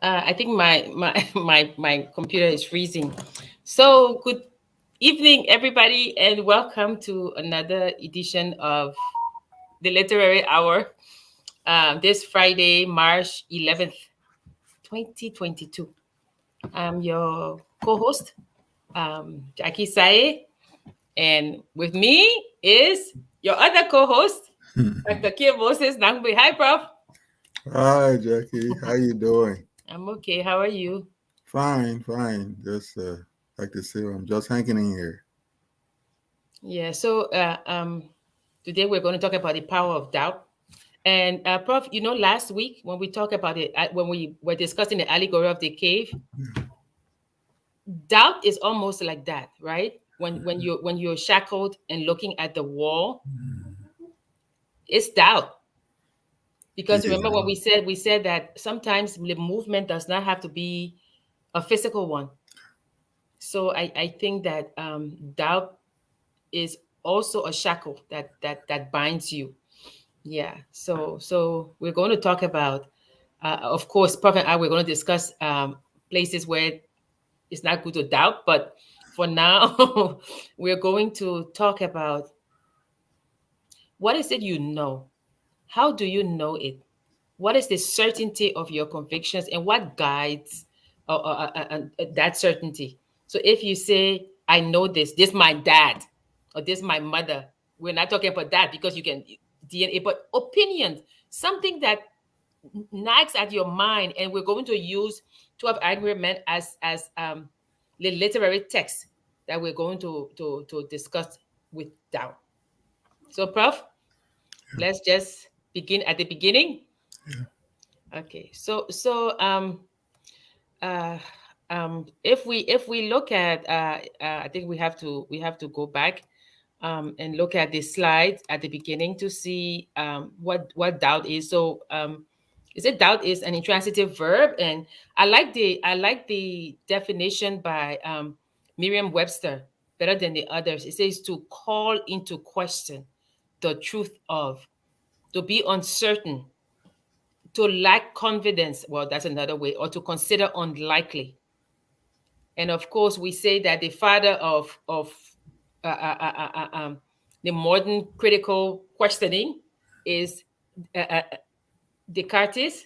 I think my computer is freezing. So good evening, everybody, and welcome to another edition of the Literary Hour. This Friday, March 11th, 2022. I'm your co-host, Jackie Sayegh, and with me is your other co-host, Dr. Kim Moses Nagbe. Hi, Prof. Hi, Jackie. How you doing? I'm okay. How are you? Fine, fine. Just like to say, I'm just hanging in here. Yeah. Today we're going to talk about the power of doubt. And Prof, last week when we talked about it, when we were discussing the allegory of the cave, doubt is almost like that, right? When you're shackled and looking at the wall, it's doubt. Because It is. remember what we said that sometimes the movement does not have to be a physical one. So I think that doubt is also a shackle that binds you. Yeah. So we're going to talk about, of course, Prof and I, we're going to discuss places where it's not good to doubt. But for now, we're going to talk about what is it you know? How do you know it? What is the certainty of your convictions and what guides that certainty? So if you say, I know this my dad, or this my mother, we're not talking about that because you can DNA, but opinions, something that nags at your mind, and we're going to use 12 Angry Men as the literary text that we're going to discuss with doubt. So, Prof, let's just begin at the beginning. Yeah. Okay, uh, if we look at I think we have to go back and look at the slides at the beginning to see what doubt is. So is it doubt is an intransitive verb, and I like the definition by Merriam-Webster better than the others. It says to call into question the truth of, to be uncertain, to lack confidence. Well, that's another way, or to consider unlikely. And of course, we say that the father of uh, uh, uh, uh, um, the modern critical questioning is uh, uh, Descartes,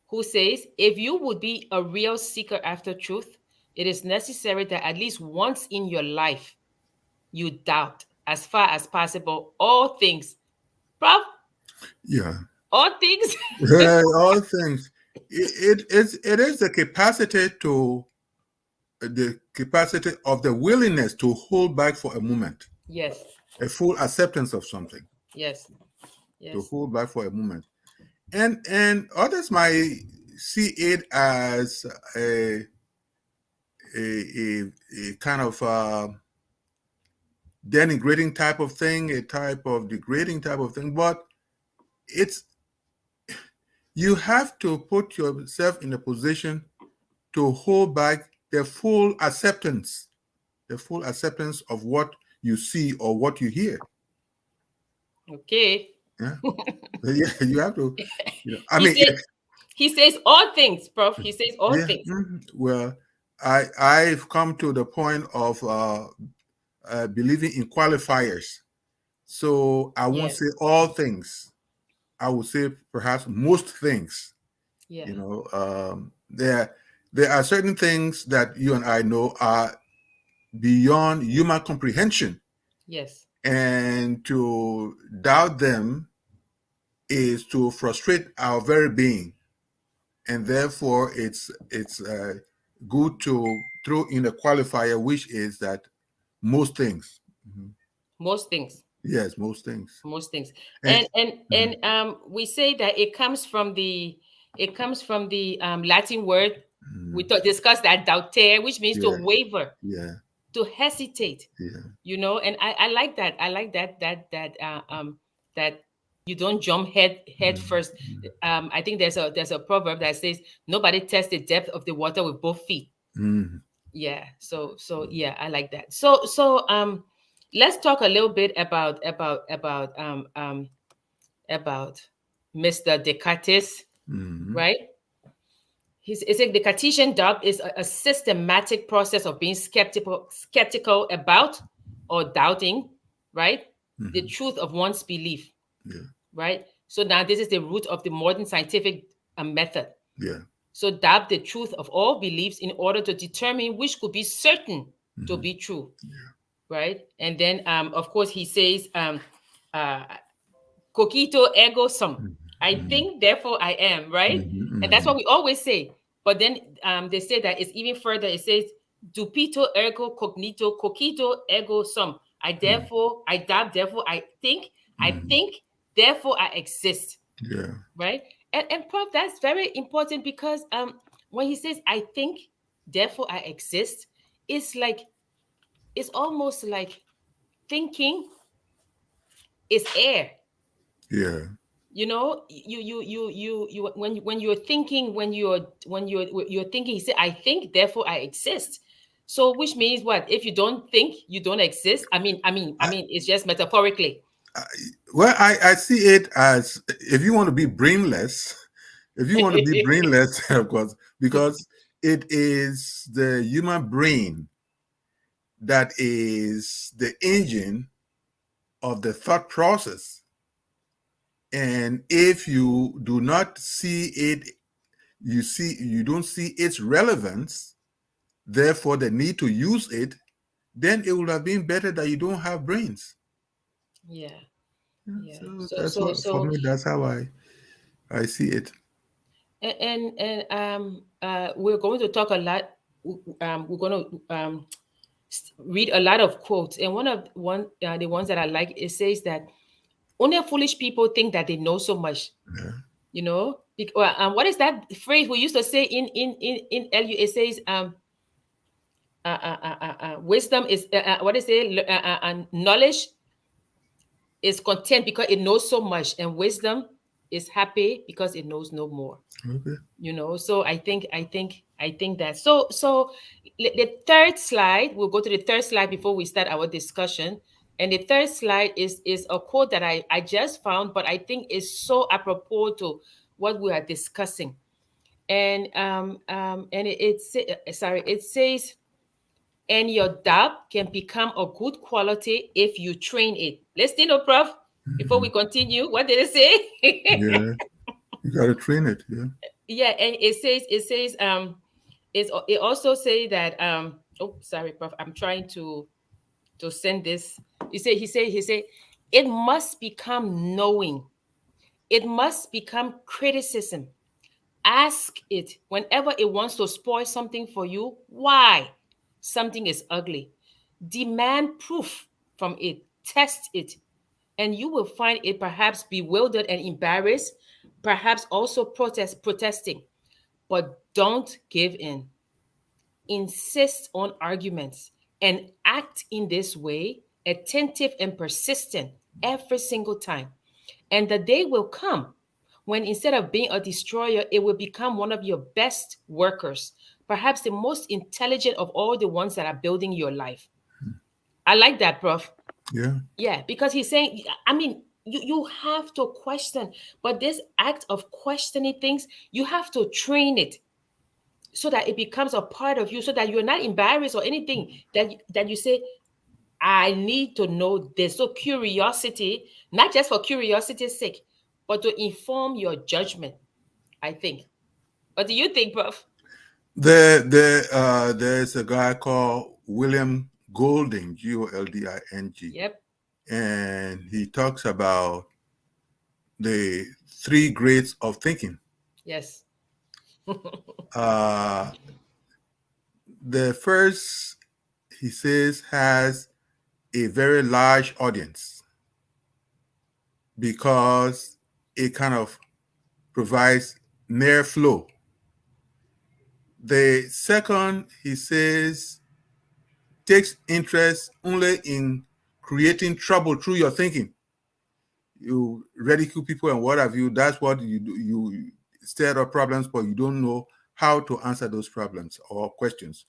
who says, if you would be a real seeker after truth, it is necessary that at least once in your life you doubt as far as possible all things. Prof, Yeah. all things. All things. It is the capacity of the willingness to hold back for a moment, Yes, a full acceptance of something, yes, to yes, hold back for a moment, and others might see it as a kind of denigrating type of thing, a type of degrading type of thing, but it's you have to put yourself in a position to hold back the full acceptance of what you see or what you hear. okay. Yeah, yeah, you have to. I he mean, said he says all things, Prof. He says all yeah. things. Well, I've come to the point of believing in qualifiers, so I won't Yes, say all things. I would say perhaps most things. yeah, There are certain things that you and I know are beyond human comprehension, yes. and to doubt them is to frustrate our very being, and therefore it's good to throw in a qualifier, which is that most things. Mhm. Most things. Yes, most things. Most things. And And we say that it comes from the Latin word. We mhm, discussed that doutere, which means to yeah, waver, yeah, to hesitate. yeah, And I like that. I like that you don't jump head mhm, first. I think there's a proverb that says nobody tests the depth of the water with both feet. mhm, Yeah. So yeah, I like that. So let's talk a little bit about Mr. Descartes, mhm, right? It's like the Cartesian doubt is a systematic process of being skeptical about or doubting, right? The Hmm. truth of one's belief, Yeah. right? So now this is the root of the modern scientific method. Yeah. So doubt the truth of all beliefs in order to determine which could be certain to Hmm. be true, right? And then, of course, he says, uh, cogito ergo sum. I Hmm. think, therefore I am, right? And that's Hmm. what we always say. But then they say that it's even further. It says, dupito ergo cognito, cogito ergo sum. I doubt, therefore I Hmm. think, therefore I exist, Yeah. right? And Prof, that's very important because when he says I think, therefore I exist, it's like, it's almost like thinking is air. Yeah. You know, when you're thinking, when you're thinking, he said I think, therefore I exist. So which means what? If you don't think, you don't exist. I mean it's just metaphorically. I, well, I see it as if you want to be brainless, if you want to be brainless, of course, because it is the human brain that is the engine of the thought process. And if you do not see it, you don't see its relevance, therefore the need to use it, then it would have been better that you don't have brains. Yeah, Yeah, yeah. so So that's so what for so me. That's how I see it. we're going to talk a lot. We're going to read a lot of quotes, and the ones that I like, it says that only foolish people think that they know so much. Yeah. You know, what is that phrase we used to say in LU? It says wisdom is what is it? Knowledge is content because it knows so much, and wisdom is happy because it knows no more. Okay. You know, so I think that, the third slide, we'll go to the third slide before we start our discussion. And the third slide is a quote that I just found, but I think is so apropos to what we are discussing. And it says, and your doubt can become a good quality if you train it. Let's see, no, Prof, before we Mhm. continue, what did it say? Yeah, you got to train it. Yeah. Yeah, and it says it also say that oh, sorry, Prof, I'm trying to send this. He say it must become knowing, it must become criticism. Ask it whenever it wants to spoil something for you, why something is ugly. Demand proof from it, test it, and you will find it perhaps bewildered and embarrassed, perhaps also protesting. But don't give in. Insist on arguments and act in this way, attentive and persistent every single time. And the day will come when instead of being a destroyer, it will become one of your best workers, perhaps the most intelligent of all the ones that are building your life. I like that, Prof. Yeah. Yeah, because he's saying, you have to question, but this act of questioning things, you have to train it so that it becomes a part of you, so that you're not embarrassed or anything, that you say, I need to know this. So curiosity, not just for curiosity's sake, but to inform your judgment, I think. What do you think, Prof? There's a guy called William Golding, Golding, Yep. and he talks about the three grades of thinking. Yes. Uh, the first, he says, has a very large audience because it kind of provides near flow. The second, he says, takes interest only in creating trouble through your thinking. You ridicule people and what have you. That's what you do. You stir up problems, but you don't know how to answer those problems or questions.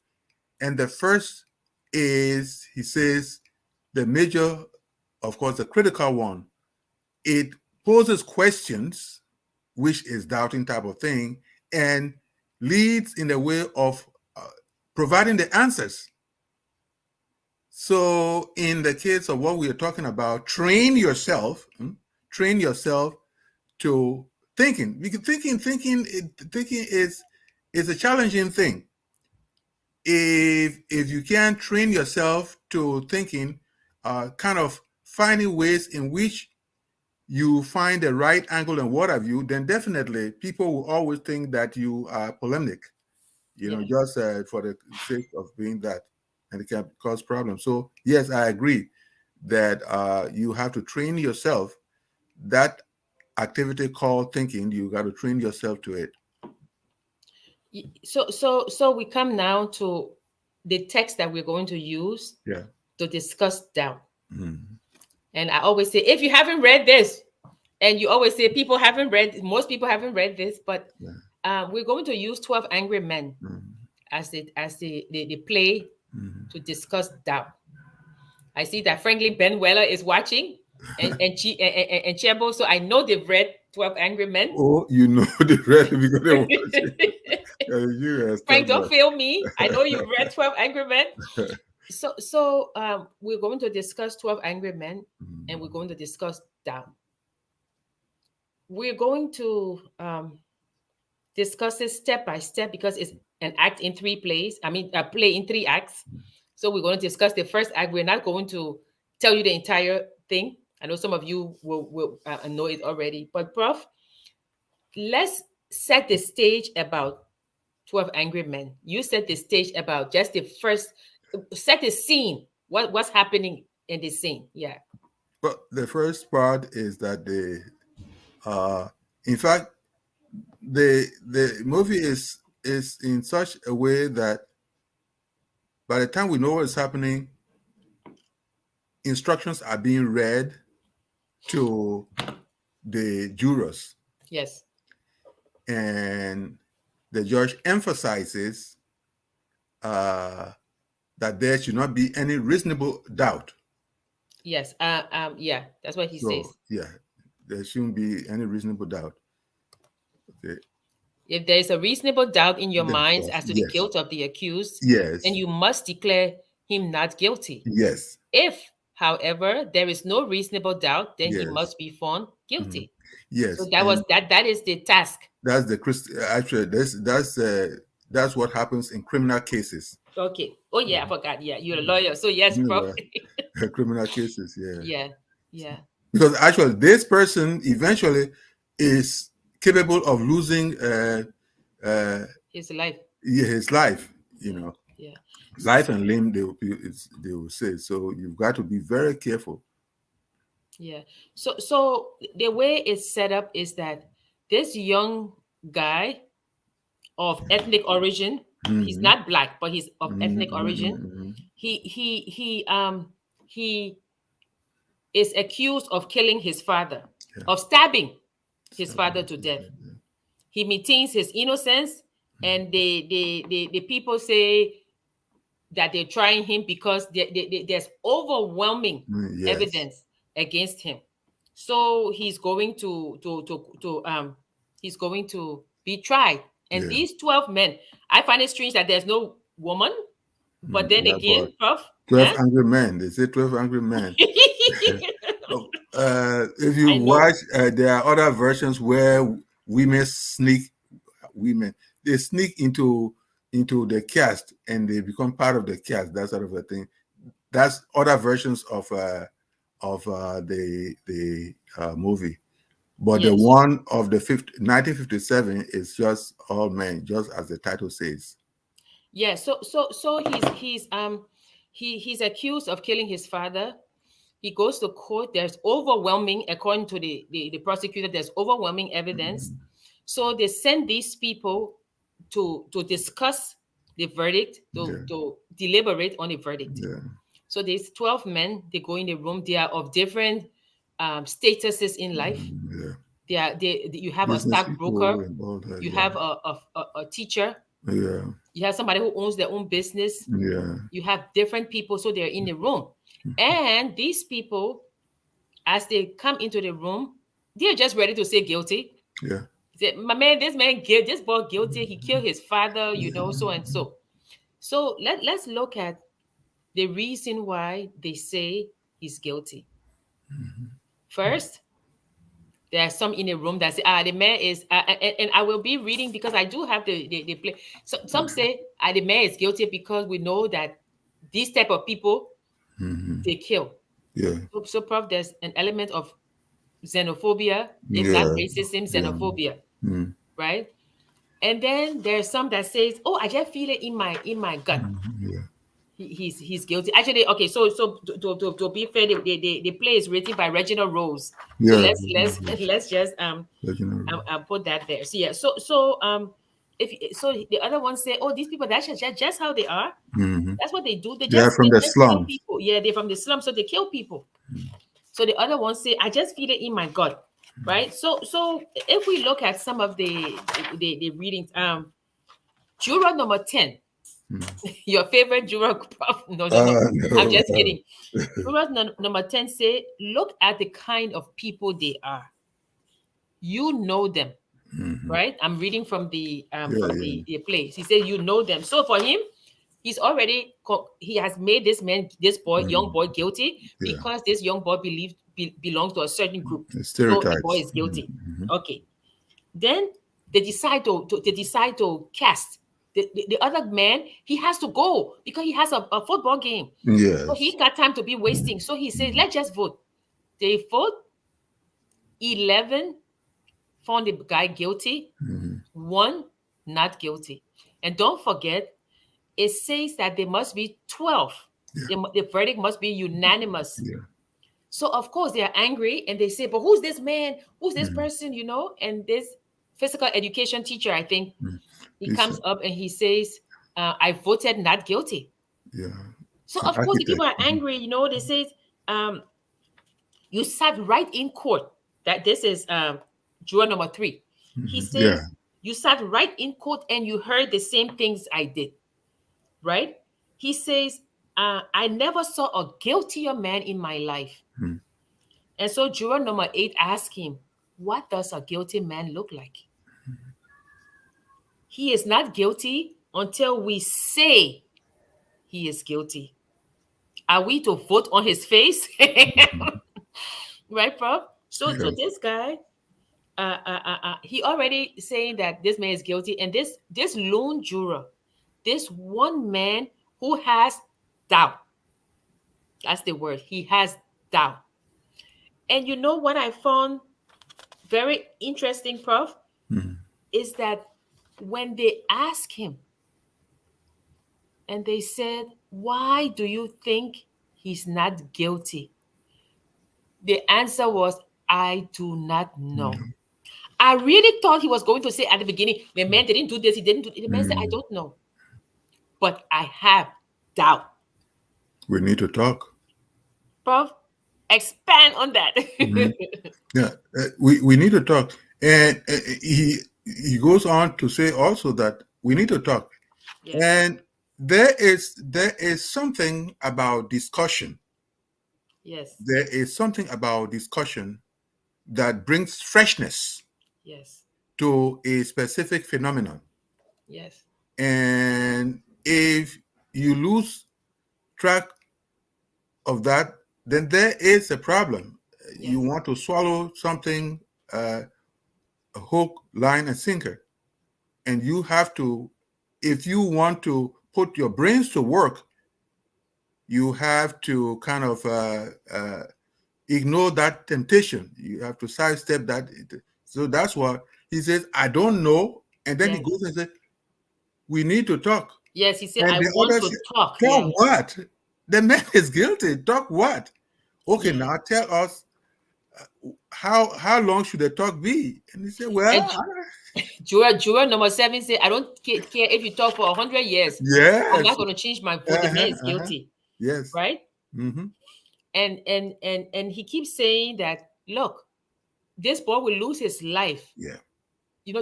And the first is, he says, the major, of course, the critical one. It poses questions, which is doubting type of thing, and leads in the way of providing the answers. So, in the case of what we are talking about, train yourself to thinking. Because thinking is a challenging thing. If you can't train yourself to thinking, kind of finding ways in which you find the right angle and what have you, then definitely people will always think that you are polemic, Yeah. just for the sake of being that, and it can cause problems. So yes, I agree that you have to train yourself. That activity called thinking, you got to train yourself to it. So we come now to the text that we're going to use Yeah. to discuss doubt. Mhm. And I always say, if you haven't read this, and you always say most people haven't read this, but Yeah. we're going to use 12 Angry Men Mhm. as the play Mhm. to discuss doubt. I see that Franklin Ben Weller is watching, and Chebo, so I know they've read 12 Angry Men. Oh, you know the rest because they watch it. You are Frank, don't stubborn. fail me. I know you've read 12 Angry Men. So we're going to discuss 12 Angry Men, and we're going to discuss doubt. We're going to discuss it step by step because it's an act in three plays. I mean, a play in three acts. So we're going to discuss the first act. We're not going to tell you the entire thing. I know some of you will know it already. But, Prof, let's set the stage about 12 Angry Men. You set the stage about just the first, set the scene. What's happening in the scene? Yeah. But the first part is that uh, in fact, the movie is in such a way that by the time we know what's happening, instructions are being read to the jurors, Yes. and the judge emphasizes uh, that there should not be any reasonable doubt. Yes. Yeah, that's what he So says. yeah, there shouldn't be any reasonable doubt. Okay. If there is a reasonable doubt in your Then, of minds course, as to the yes, guilt of the accused, then yes, you must declare him not guilty. yes, If, however, there is no reasonable doubt, then he yes, must be found mhm, guilty. So yes, that was and that is the task. that's the actually that's what happens in criminal cases. Okay. Oh yeah, I Mhm. forgot. Yeah, you're a lawyer. So yes, Prof. Yeah, criminal cases, yeah. Yeah. Yeah. Because actually, this person eventually is capable of losing uh, His life. his life. Yeah. Yeah. Life and limb. They will say. So you've got to be very careful. Yeah. So the way it's set up is that this young guy of ethnic origin, he's Hmm. not black, but he's of Hmm. ethnic origin. Hmm. He is accused of killing his father, Yeah. of stabbing his father Stabbing. to death. He maintains his innocence, and the people say that they're trying him because there's overwhelming Yes. evidence against him. So he's going to be tried. And Yeah. these 12 men, I find it strange that there's no woman, but then Yeah. But again, Prof, 12 huh? Angry Men. They say 12 Angry Men. Oh, if you I know. watch, there are other versions where women sneak women. They sneak into the cast and they become part of the cast. That sort of a thing. That's other versions of the movie. But the Yes. one of the 1957 is just all men, just as the title says. Yeah. So he's accused of killing his father. He goes to court. There's overwhelming, according to the prosecutor, there's overwhelming evidence. So they send these people to discuss the verdict, Yeah, to deliberate on the verdict. yeah, So these 12 men, they go in the room. They are of different statuses in life. yeah. You have a Business people stockbroker, and all that. you Yeah, have a teacher, yeah, you have somebody who owns their own business, yeah, you have different people, so they're in the room. And these people, as they come into the room, they're just ready to say guilty. yeah. Say, my man, this man guilty, this boy guilty. He killed his father, so and so. So let's look at the reason why they say he's guilty. First, there are some in a room that say, the man is, and I will be reading because I do have the play. So some say, the man is guilty because we know that these type of people, they kill. Yeah. So, Prof, there's an element of xenophobia, if not Yeah. racism, Yeah. xenophobia, Mm. right? And then there's some that says, "Oh, I just feel it in my gut. Yeah. He's guilty." Actually, okay. So to be fair, the play is written by Reginald Rose. So Yeah. let's just Legendary. put that there. So yeah. So if so, the other ones say, "Oh, these people, that's just how they are. Mm-hmm. That's what they do. They are from They the just kill slums. people. Yeah, they're from the slum, so they kill people." So the other ones say, "I just feel it in my gut." Right. So if we look at some of the readings, juror number 10, Mm. your favorite juror, Prof. No, no, no. I'm No. just kidding. Juror number 10 say, look at the kind of people they are. You know them, Mm-hmm. right? I'm reading from the Yeah. Yeah. place. He said, you know them. So for him, he has made this young Mm. boy guilty Yeah. because this young boy belongs to a certain group. The So the boy stereotypes. is guilty. Mm-hmm. Okay. Then they decide to cast the other man. He has to go because he has a football game. So he Yes. got time to be wasting. So he says, let's just vote. They vote. 11 found the guy guilty. Mm-hmm. One not guilty. And don't forget, it says that there must be 12. Yeah. The verdict must be unanimous. Yeah. So of course they are angry and they say, but who's this man? Who's this Mm-hmm. person? And this physical education teacher, I think, Mm. he This. comes up and he says, I voted not guilty. Yeah. So An of course the people architect. are angry. They say, um, you sat right in court. That this is juror number 3. He Mm-hmm. Yeah. says, you sat right in court and you heard the same things I did, right? He says, I never saw a guiltier man in my life. Mm. And so juror number 8 asked him, what does a guilty man look like? He is not guilty until we say he is guilty. Are we to vote on his face? Mm-hmm. Right, Prof? So Yeah. this guy, he already saying that this man is guilty, and this lone juror, this one man who has doubt. That's the word. He has doubt. And you know what I found very interesting, Prof, Mm. is that when they ask him and they said, why do you think he's not guilty? The answer was, I do not know. Mm. I really thought he was going to say at the beginning, the man didn't do this, he didn't do it. The man said, I Mm. don't know. But I have doubt. We need to talk. Prof, expand on that. Mm-hmm. Yeah. We need to talk. And he goes on to say also that we need to talk. Yes, And there is something about discussion. yes, There is something about discussion that brings freshness yes, to a specific phenomenon. yes, And if you lose track of that, then there is a problem. You yes, want to swallow something, a hook, line, and sinker. And you have to, if you want to put your brains to work, you have to kind of ignore that temptation. You have to sidestep that. So that's what he says, I don't know. And then he yes, goes and says, we need to talk. yes. He said, And I the want other to said, talk. talk Yeah, what? The man is guilty. Talk what? Okay, yeah. now tell us how long should the talk be? And he said, And well, juror number 7 said, I don't care if you talk for 100 years. I'm not yes. going to change my vote. The man Uh-huh, is uh-huh. guilty, Yes. right? Mm-hmm. And he keeps saying that, look, this boy will lose his life. Yeah.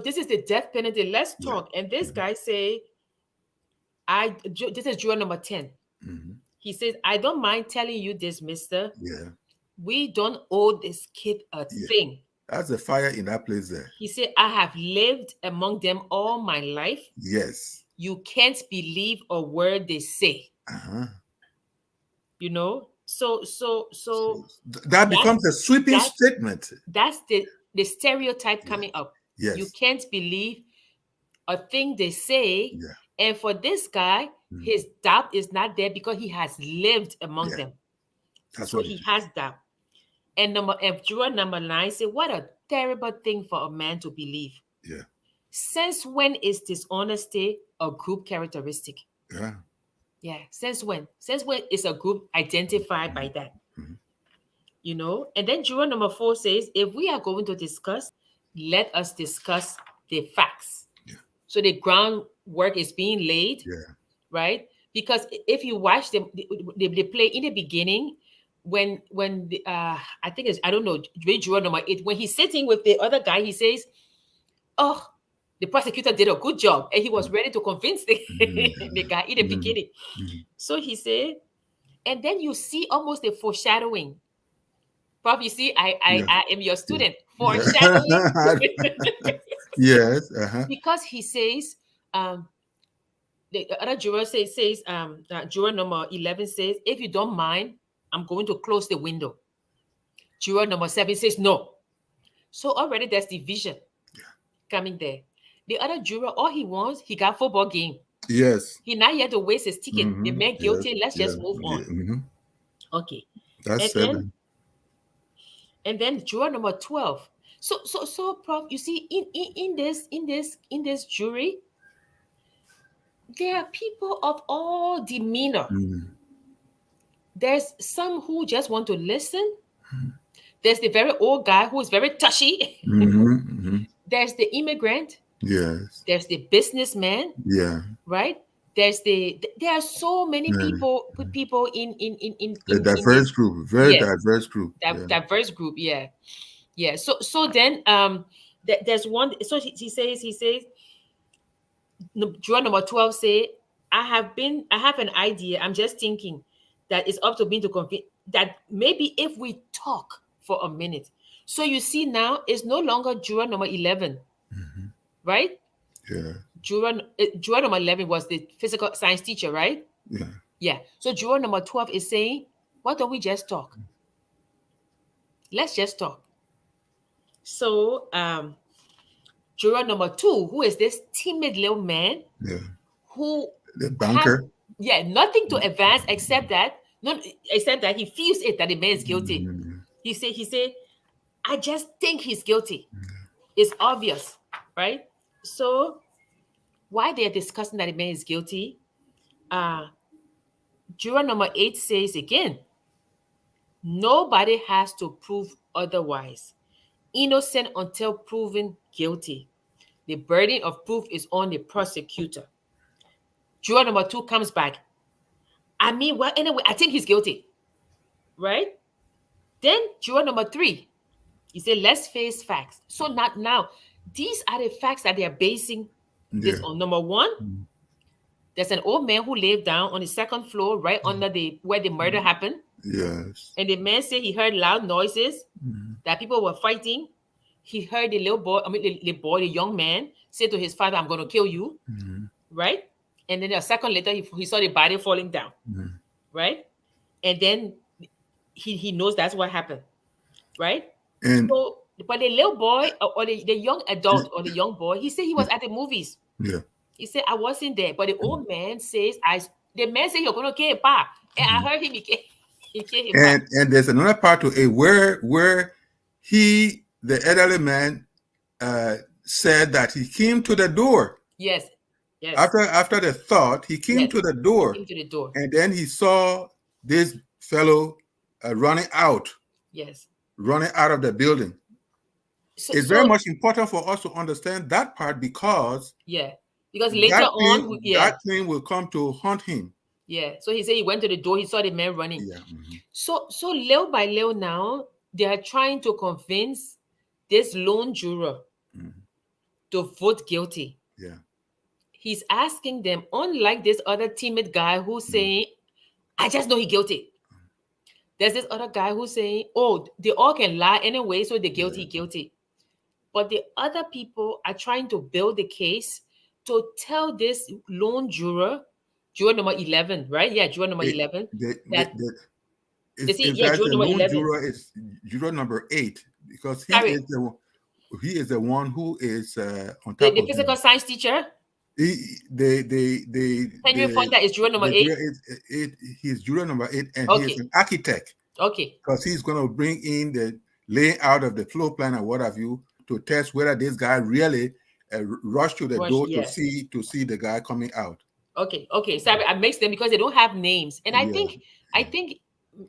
This is the death penalty. Let's Yeah. talk. And this guy say, this is juror number 10. Mm-hmm. He says, I don't mind telling you this, mister. Yeah. We don't owe this kid a Yeah. thing. That's the fire in that place there. He said, I have lived among them all my life. Yes. You can't believe a word they say. Uh-huh. You know? So So that that's becomes a sweeping that's statement. that's the stereotype Yeah. coming up. You Yes. can't believe a thing they say. Yeah. And for this guy, Mm. his doubt is not there because he has lived among Yeah. them. That's So what it he is. has doubt. And Juror number 9 say, what a terrible thing for a man to believe. Yeah. Since when is dishonesty a group characteristic? Yeah. Yeah, since when? Since when is a group identified by Mhm. that? Mhm. You know? And then juror number 4 says, if we are going to discuss, let us discuss the facts. Yeah. So the groundwork is being laid, Yeah. right? Because if you watch them, they play in the beginning when the I think it's, I don't know, juror number 8, when he's sitting with the other guy, he says, oh, the prosecutor did a good job, and he was ready to convince the, Mhm. the guy in the Mhm. beginning. Mhm. So he said, and then you see almost a foreshadowing. Prof, you see, Yeah. I am your Yeah. student. Foreshadowing. Yeah. Yes. Uh-huh. Because he says, the other juror says juror number 11 says, if you don't mind, I'm going to close the window. Juror number 7 says no. So already there's division coming there. The other juror, all he wants, he got football game. Yes. He not yet to waste his ticket. The Mm-hmm. man Yes. guilty. Let's Yeah. just move on. Yeah. Mm-hmm. Okay. That's And then 7. juror number 12. So Prof, you see, in this jury, there are people of all demeanor. Mm-hmm. There's some who just want to listen. There's the very old guy who is very touchy. Mm-hmm. Mm-hmm. There's the immigrant. Yes. There's the businessman, Yeah. right? There are so many Yeah. people A in this, diverse group. Very yes, diverse group. Yeah. diverse group. Yeah, yeah. So then there's one. So he says juror number 12 say, I have an idea. I'm just thinking that it's up to me to convince that maybe if we talk for a minute. So you see now it's no longer juror number 11, Mm-hmm. right? Yeah. Juror number 11 was the physical science teacher, right? Yeah. Yeah. So juror number 12 is saying, why don't we just talk? Let's just talk. So juror number 2, who is this timid little man Yeah. who The have, banker. yeah, nothing to advance except that, not except that he feels it that the man is guilty. Mm-hmm. He say, I just think he's guilty. It's obvious, right? So why they're discussing that the man is guilty, uh juror number 8 says again, nobody has to prove otherwise. Innocent until proven guilty. The burden of proof is on the prosecutor. Juror number 2 comes back. I mean, well, anyway, I think he's guilty, right? Then juror number 3, he said, let's face facts. So not now. These are the facts that they are basing this Yeah. on. Number 1, Mm-hmm. there's an old man who lived down on the second floor, right under the where the murder happened. Yes. And the man said he heard loud noises, Mm-hmm. that people were fighting. He heard the little boy, I mean the young man, say to his father, I'm gonna kill you, Mm-hmm. right? And then a second later, he saw the body falling down, Mm-hmm. right? And then he knows that's what happened, right? And So, but the little boy or the young adult or the young boy, he said he was at the movies. yeah. He said, I wasn't there. But the old man says, the man said, you're going to kill him, pa. And I heard him, he killed him, pa. And there's another part to it where he, the elderly man, said that he came to the door Yes, yes, after the thought. He came yes. to the He door, came to the door. and then he saw this fellow Yes. running out of the building. It's very So much important for us to understand that part because yeah. Because later on, that thing will come to haunt him. yeah. So he said he went to the door, he saw the man running. Yeah. Mm-hmm. So little by little now, they are trying to convince this lone juror to vote guilty. Yeah. He's asking them, unlike this other timid guy who's saying, I just know he's guilty. There's this other guy who's saying, oh, they all can lie anyway, so they're guilty, guilty. but the other people are trying to build the case to tell this lone juror, juror number 11, right? Yeah, juror number It, 11, the, the, that the, they it's, say, in yeah, fact, juror the number lone 11. juror is juror number 8 because Sorry, he is the one who is on top the of physical them. science teacher, Henry Fonda, is juror number The juror 8. he's juror number 8, and he is Okay, an architect okay, because he's going to bring in the laying out of the floor plan and what have you to test whether this guy really rushed to the Rush, door yeah. to see the guy coming out. Okay, okay. Sorry, I mixed them because they don't have names, and I Yeah, think I think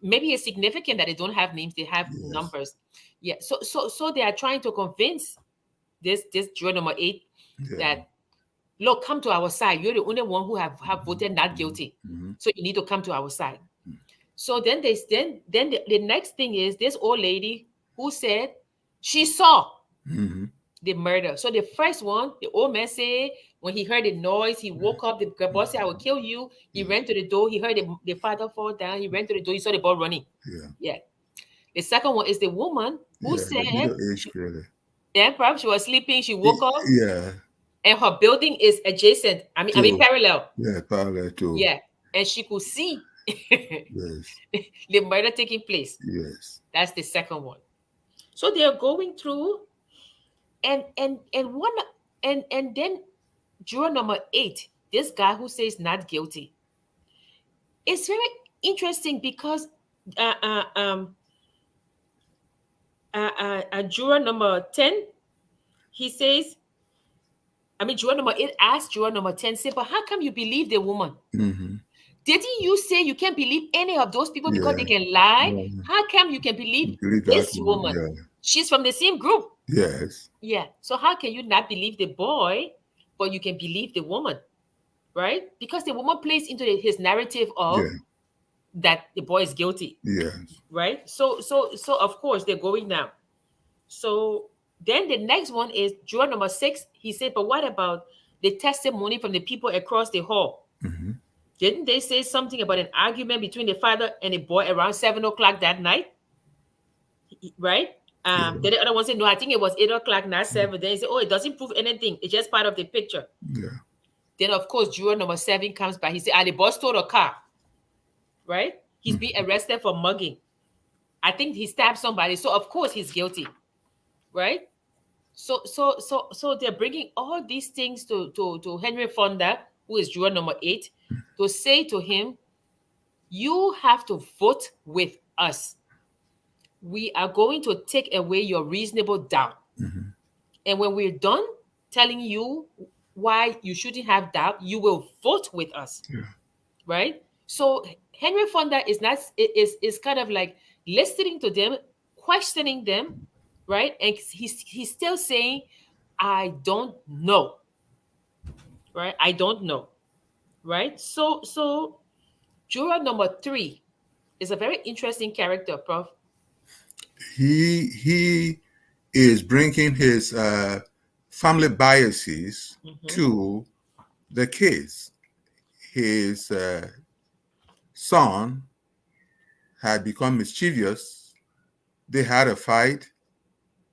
maybe it's significant that they don't have names; they have yes, numbers. Yeah. So they are trying to convince this juror number 8 yeah. that, look, come to our side. You're the only one who have voted not guilty, Mm-hmm. so you need to come to our side. So then the next thing is this old lady who said she saw Mm-hmm. the murder. So the first one, the old man said when he heard the noise, he woke up. The boss said, "I will kill you." He Yes, ran to the door. He heard the father fall down. He ran to the door. He saw the boy running. yeah, Yeah. The second one is the woman who yeah. The said, middle age clearly. yeah, perhaps she was sleeping. She woke up, Yeah, and her building is adjacent. I mean to parallel. yeah, parallel to Yeah, and she could see yes, the murder taking place. yes. That's the second one. So they are going through, and one, and then juror number 8, this guy who says not guilty. It's very interesting because uh, uh, um, juror number 10, he says, I mean, juror number 8 asked juror number 10, say, but how come you believe the woman? Mm-hmm. Didn't you say you can't believe any of those people because they Yeah, can lie? yeah. How come you can believe Believe that this one. woman? Yeah, She's from the same group. yes, Yeah. So how can you not believe the boy, but you can believe the woman, right? Because the woman plays into his narrative of yeah, that the boy is guilty, yes. right? So of course they're going now. So then the next one is juror number 6. He said, but what about the testimony from the people across the hall? Mm-hmm. Didn't they say something about an argument between the father and the boy around 7 o'clock that night? Right? Yeah, Then the other one said, no, I think it was 8 o'clock, not 7. Then he said, oh, it doesn't prove anything. It's just part of the picture. yeah. Then, of course, juror number 7 comes back. He said, the boss stole a car, right? He's being Mm-hmm. arrested for mugging. I think he stabbed somebody. So, of course, he's guilty, right? So they're bringing all these things to Henry Fonda, who is juror number 8, to say to him, you have to vote with us. We are going to take away your reasonable doubt. Mm-hmm. And when we're done telling you why you shouldn't have doubt, you will vote with us, Yeah, right? So Henry Fonda is not is kind of like listening to them, questioning them, right? And he's still saying, I don't know, right? I don't know, right? So juror number 3 is a very interesting character, Prof. he is bringing his family biases Mm-hmm. to the case. His son had become mischievous. They had a fight,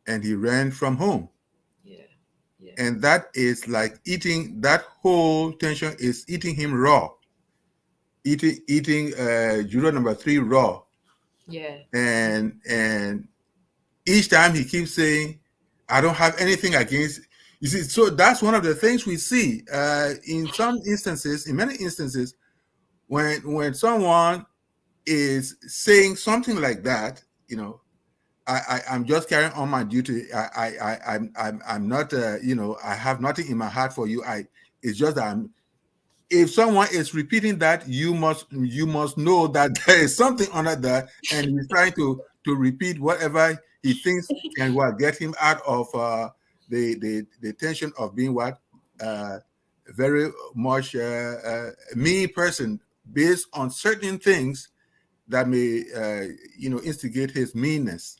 and he ran from home. Yeah, yeah, And that is like eating. That whole tension is eating him raw. Eating juror number 3 raw, yeah. and each time he keeps saying, I don't have anything against. You see, so that's one of the things we see in some instances, in many instances, when someone is saying something like that, I'm just carrying on my duty. I'm not, I have nothing in my heart for you. It's just that if someone is repeating that, you must know that there is something under that, and he's trying to repeat whatever he thinks can what get him out of the tension of being what very much mean person based on certain things that may instigate his meanness,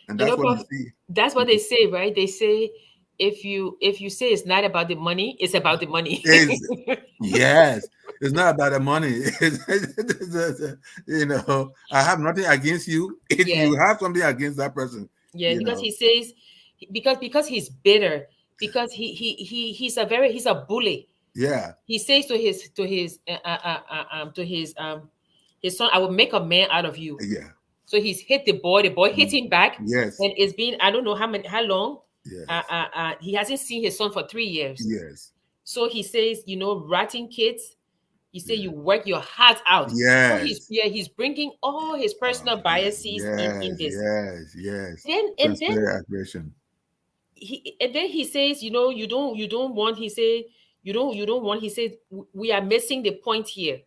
and You that's know, what we Prof, see. that's what they say, right? They say if you say it's not about the money, it's about the money. Is Yes, it's not about the money. I have nothing against you. If Yeah, you have something against that person, yeah, you because know, he says because he's bitter, because he's a bully. Yeah. He says his son, I will make a man out of you. Yeah. So he's hit the boy hit him back, Yes. and it's been, I don't know how long. Yes. He hasn't seen his son for 3 years. Yes. So he says, ratting kids, he said, Yeah. you work your heart out. So Yes. he's bringing all his personal biases in Yes. this. Yes. Yes. And then Transparent aggression. he says, you don't want, he said, you don't want, he said, we are missing the point here.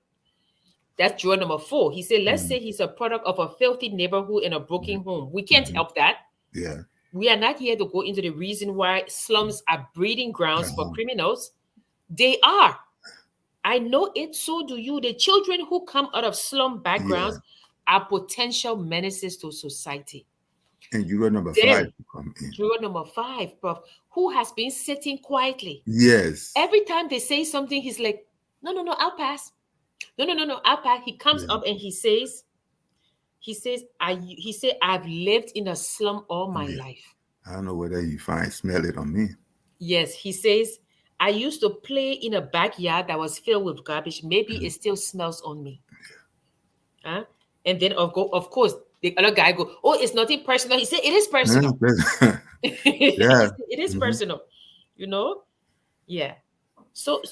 That's juror number 4. He said, let's Mm. say he's a product of a filthy neighborhood and a broken home. We can't Mhm. help that. Yeah. We are not here to go into the reason why slums are breeding grounds for Uh-huh. criminals. They are. I know it, so do you. The children who come out of slum Yeah. backgrounds are potential menaces to society. And you got number five Then, to come in. juror number 5, Prof, who has been sitting quietly. Yes. Every time they say something, he's like, no, no, no, I'll pass. No, no, no, no, I'll pass. He comes Yeah. up and he said, I've lived in a slum all my Yeah. life. I don't know whether you smell it on me. Yes, he says, I used to play in a backyard that was filled with garbage. Maybe it still smells on me. Huh? And then of course the other guy go, oh, it's nothing personal. He said it is personal. He Yeah. said it is Hmm. personal. You know? Yeah. So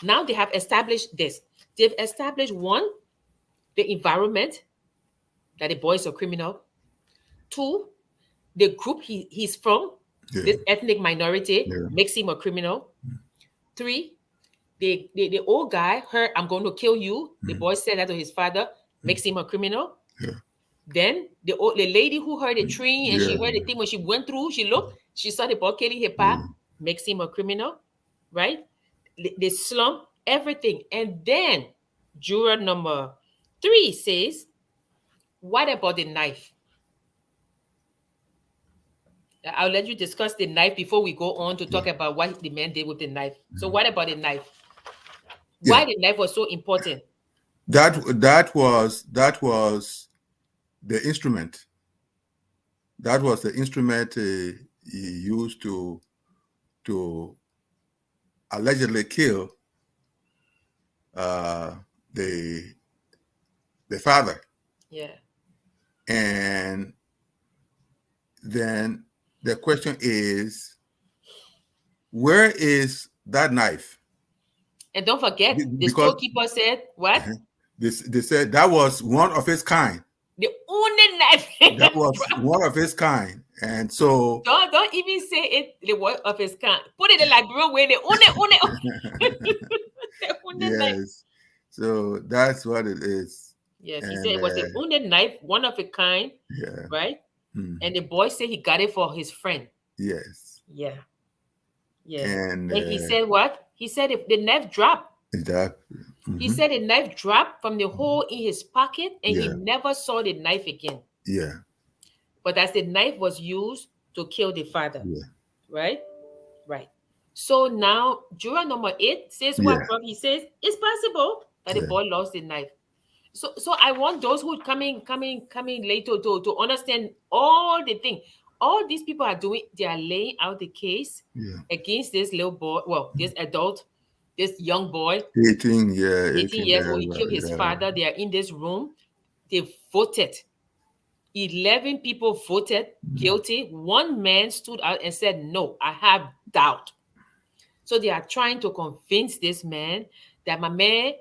now they have established this. They've established, one, the environment that the boy is a criminal. Two, the group he's from, Yeah. this ethnic minority, Yeah. makes him a criminal. Three, the old guy heard, I'm going to kill you. The Mm. boy said that to his father, Mm. makes him a criminal. Yeah. Then the lady who heard the tree and she Yeah. heard the thing, when she went through, she looked, she saw the boy killing her Yeah. pap, makes him a criminal, right? The slum, everything. And then juror number 3 says, what about the knife? I'll let you discuss the knife before we go on to Yeah. talk about what the man did with the knife. So what about the knife? Yeah. Why the knife was so important? That was the instrument. That was the instrument he used to allegedly kill uh, the the father. Yeah. And then the question is, where is that knife? And don't forget, the Because storekeeper said, what? they said that was one of its kind. The only knife. That was one of its kind. And so, Don't even say it the word of his kind. Put it in like real way. The only the only knife. yes, so that's what it is. Yes, he said And it was the only knife, one of a kind, yeah, right? mm, And the boy said he got it for his friend. yes. Yeah, yeah. And And he said what? He said if the knife dropped, that, he mhm, said the knife dropped from the hole in his pocket and he yeah, never saw the knife again. yeah, But as the knife was used to kill the father, yeah, right? Right. So now juror number 8 says what, yeah, Prof? He says it's possible that the yeah, boy lost the knife. So I want those who coming later to understand all the thing. All these people are doing, they are laying out the case yeah. against this little boy, well, this adult, this young boy, 18, yeah, 18 18 years old. He there, killed his yeah, father. They are in this room. They voted. 11 people voted guilty. One man stood out and said, no, I have doubt. So they are trying to convince this man that, my man,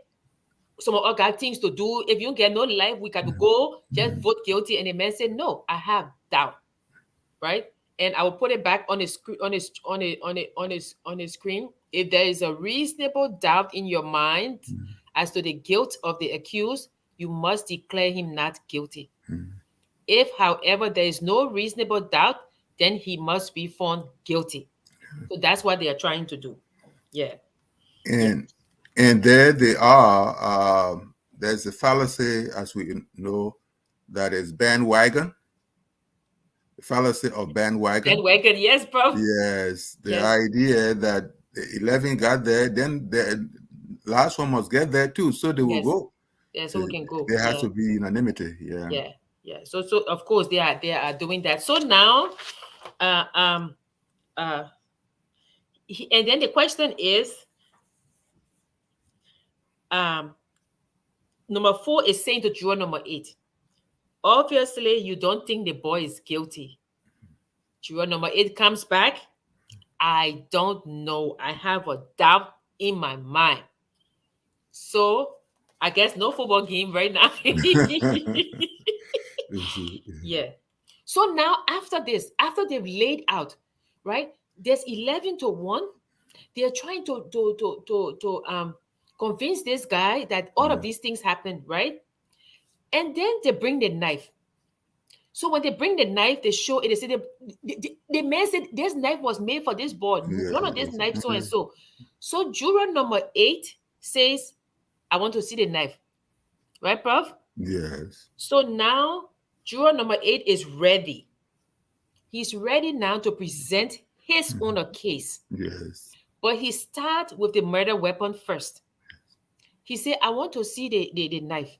some of us got things to do. If you don't get no life, we got to go. Just mhm, vote guilty. And the man said, no, I have doubt. Right? And I will put it back on his screen. If there is a reasonable doubt in your mind mhm, as to the guilt of the accused, you must declare him not guilty. mhm. If, however, there is no reasonable doubt, then he must be found guilty. So that's what they are trying to do. Yeah. Yeah. and and there they are. There's a fallacy, as we know, that is bandwagon. The fallacy of bandwagon. Bandwagon, yes, bro. Yes, the Yes. idea that the 11 got there, then the last one must get there too, so they will Yes. go. Yeah. So we can go. There has Yeah. to be unanimity. Yeah. Yeah. Yeah. So of course they are doing that. So now Uh, um, uh, and then the question is, um, number four is saying to juror number eight, obviously you don't think the boy is guilty. Juror number eight comes back. I don't know. I have a doubt in my mind. So I guess no football game right now. Yeah. So now after this, after they've laid out, right? There's 11-1. They're trying to convince this guy that all of these things happen, right? And then they bring the knife. So when they bring the knife, they show it. They say the man said this knife was made for this boy. Yeah, None of this it's knife, so and only, so. So juror number eight says, I want to see the knife. Right, Prof? yes. So now juror number eight is ready. He's ready now to present his own case. Yes. But he starts with the murder weapon first. He said, I want to see the knife.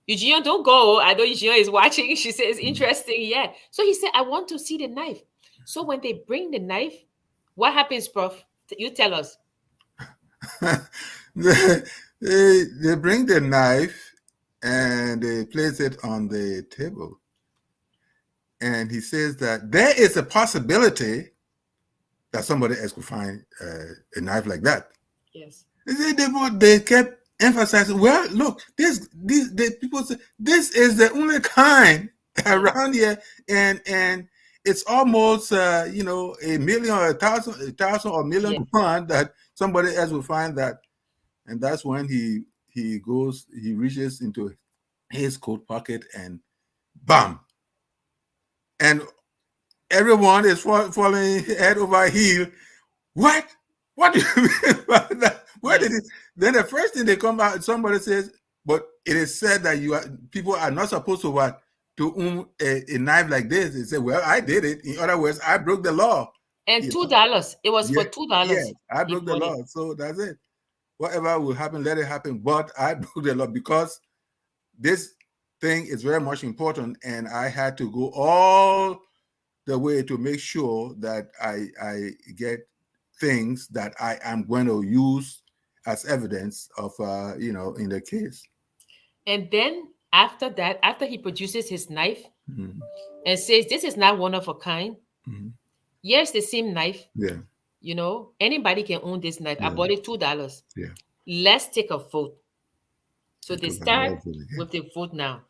Eugenia, don't go. I know Eugenia is watching. She says, interesting. Yeah. So he said, I want to see the knife. So when they bring the knife, what happens, Prof? You tell us. They bring the knife and they place it on the table. And he says that there is a possibility that somebody else could find a knife like that. Yes. They kept emphasizing, well, look, the people say this is the only kind around here, and it's almost a million or a thousand or million Yeah. to one that somebody else will find that. And that's when he reaches into his coat pocket and bam, and everyone is falling head over heel. What? What do you mean by that? Where did it? Then the first thing they come out, somebody says, but it is said that people are not supposed to what to own a knife like this. They say, well, I did it. In other words, I broke the law. And You know? $2. It was Yeah, for $2. yes, I He broke the bought it. law. So that's it. Whatever will happen, let it happen. But I broke the law because this thing is very much important, and I had to go all the way to make sure that I get things that I am going to use as evidence of in the case. And then after that, after he produces his knife Mm-hmm. and says, this is not one of a kind. Mm-hmm. Yes, the same knife. Yeah, Anybody can own this knife. I yeah, bought it $2. yeah. Let's take a vote. So They they took start another vote again. with the vote now.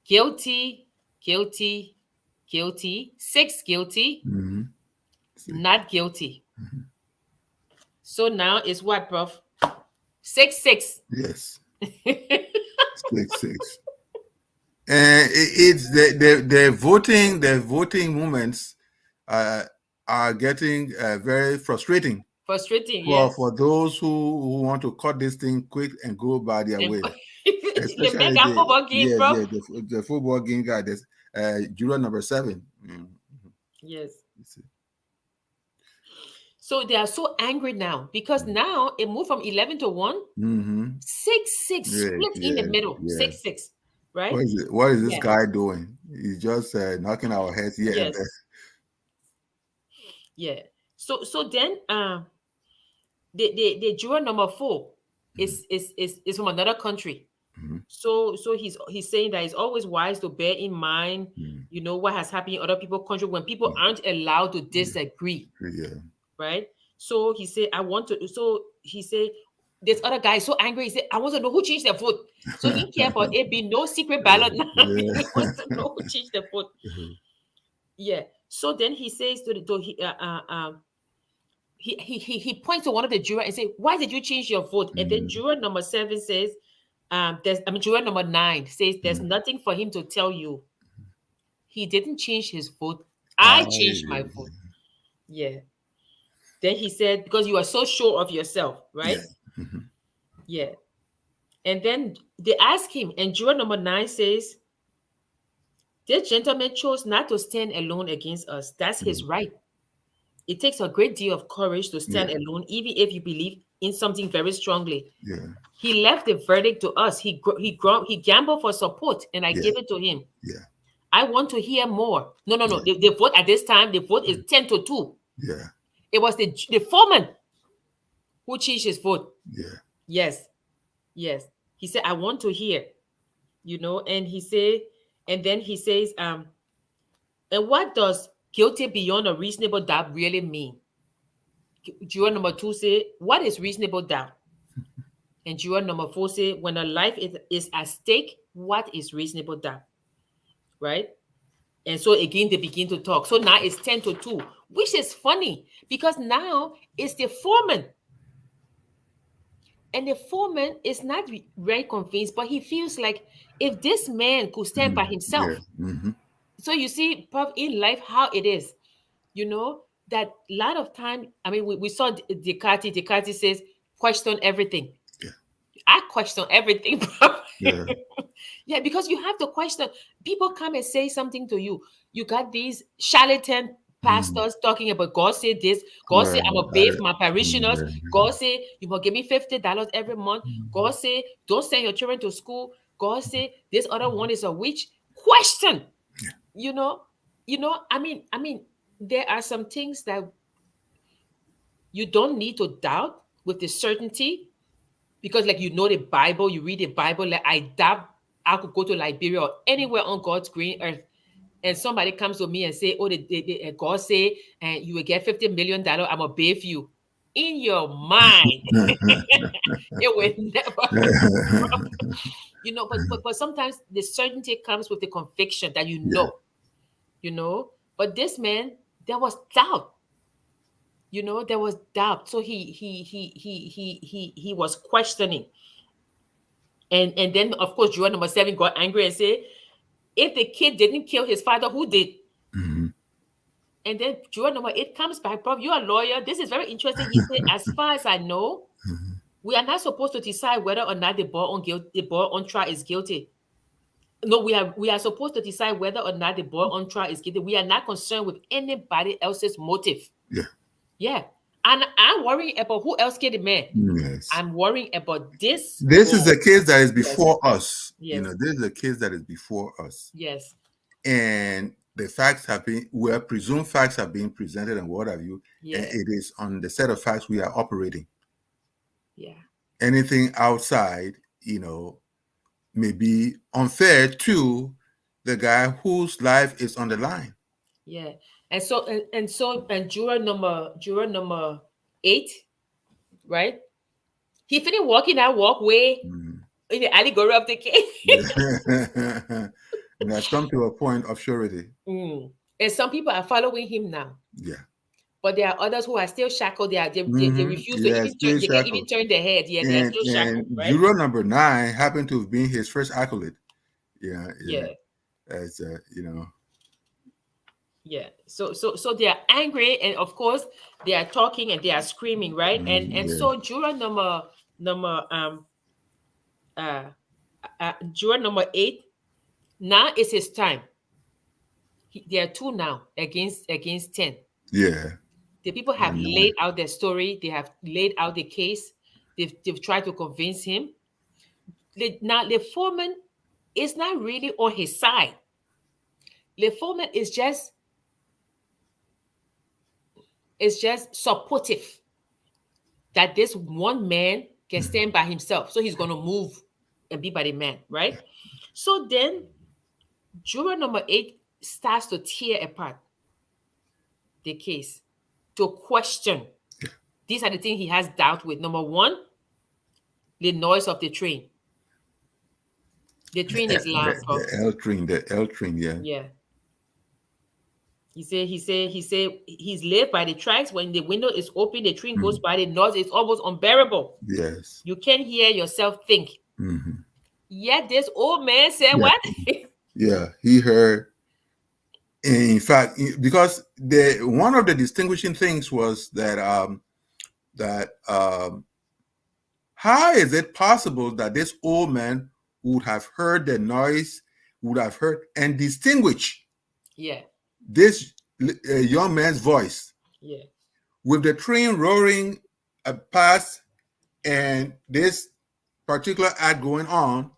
Guilty, guilty, guilty. 6 guilty, Mm-hmm. not guilty. So now it's what, Prof? 6-6. Yes, 6-6. And it's the voting moments uh, are getting very frustrating Frustrating, for yes. those who want to cut this thing quick and go by their And way. the Especially mega football game, Prof. the football game guy. This juror number 7. Mm-hmm. Yes. So they are so angry now because now it moved from 11-1, Mm-hmm. 6-6, Yes, split in the yes, middle, yes. 6-6, right? What is this Yeah. guy doing? He's just knocking our heads here and there. Yes. Yeah. So then the juror number 4 is from another country. Mm-hmm. So he's saying that it's always wise to bear in mind, what has happened in other people's country when people aren't allowed to disagree, Yeah. right? So he said, I want to. So he said, this other guy is so angry. He said, I want to know who changed their vote. So he care about it be no secret ballot now. Yeah. He wants to know who changed the vote. Yeah. So then he says he points to one of the jurors and say, why did you change your vote? And then Mm-hmm. juror number 7 says, juror number 9 says, there's nothing for him to tell you. He didn't change his vote. I changed my vote. Yeah. Then he said, because you are so sure of yourself, right? Yeah. Mm-hmm. Yeah. And then they ask him, and juror number 9 says, this gentleman chose not to stand alone against us. That's his right. It takes a great deal of courage to stand Yeah. alone, even if you believe in something very strongly. Yeah. He left the verdict to us. He gambled for support, and I Yeah. gave it to him. Yeah. I want to hear more. No, no, no. Yeah. The vote at this time, the vote is 10-2. Yeah. It was the foreman who changed his vote. Yeah. Yes, yes. He said, I want to hear, and he say, and then he says, and what does guilty beyond a reasonable doubt really mean? Juror number two say, what is reasonable doubt? And juror number four say, when a life is at stake, what is reasonable doubt? Right? And so again, they begin to talk. So now it's 10-2, which is funny because now it's the foreman. And the foreman is not very convinced, but he feels like if this man could stand by Yeah. himself. Mm-hmm. So you see, Prof, in life, how it is, that a lot of time, I mean, we saw Descartes says, question everything. Yeah. I question everything, Prof. Yeah. Yeah, because you have to question. People come and say something to you. You got these charlatan Mm. pastors talking about God say this. God say Right. I'm a I, bathe my parishioners. yeah. God say you must give me $50 every month. God say don't send your children to school. God say this other one is a witch. Question. You know, I mean, there are some things that you don't need to doubt with the certainty because like the Bible, you read the Bible, like I doubt I could go to Liberia or anywhere on God's green earth and somebody comes to me and say, oh, God say, and you will get $50 million, I'm gonna bathe you. In your mind, it will never happen. But sometimes the certainty comes with the conviction that Yeah. But this man, there was doubt. There was doubt. So he was questioning. And then of course Joel number 7 got angry and said, if the kid didn't kill his father, who did? Mm-hmm. And then Joel number 8 comes back. Prof, you're a lawyer. This is very interesting. He said, as far as I know, we are not supposed to decide whether or not the boy on trial is guilty. No, we are supposed to decide whether or not the boy on trial is guilty. We are not concerned with anybody else's motive. Yeah. Yeah. And I'm worrying about who else killed the man. Yes. I'm worrying about this This is boy. the case that is Yes. before us. Yes. This is the case that is before us. Yes. And the facts have been, where presumed facts have been presented and what have you. And Yeah. it is on the set of facts we are operating. Yeah. Anything outside, may be unfair to the guy whose life is on the line. Yeah. And juror number 8, right? He finished walking that walkway Mm. in the allegory of the cave. Yeah. And has come to a point of surety. And some people are following him now. Yeah. But there are others who are still shackled. They refuse to Yeah, even turn. still They can't even shackled. turn their head. Yeah, they are still And shackled, right? juror number 9 happened to have been his first accolade. Yeah. Yeah, As yeah. So they are angry, and of course they are talking and they are screaming, right? And yeah. so uh juror number 8. Now is his time. There are 2 now against 10. Yeah. The people have laid out their story. They have laid out the case. They've tried to convince him. Now the foreman is not really on his side. The foreman is just supportive that this one man can stand by himself. So he's going to move and be by the man, right? So then juror number 8 starts to tear apart the case, to question. These are the things he has doubt with. Number 1, the noise of the train. The train is loud, Prof. The L train, yeah. Yeah. He said he's left by the tracks. When the window is open, the train goes by, the noise is almost unbearable. Yes. You can't hear yourself think. Mm-hmm. Yet this old man said, Yeah. what? Yeah, he heard. In fact, because one of the distinguishing things was that how is it possible that this old man would have heard the noise, would have heard and distinguish Yeah. this young man's voice Yeah. with the train roaring past and this particular act going on?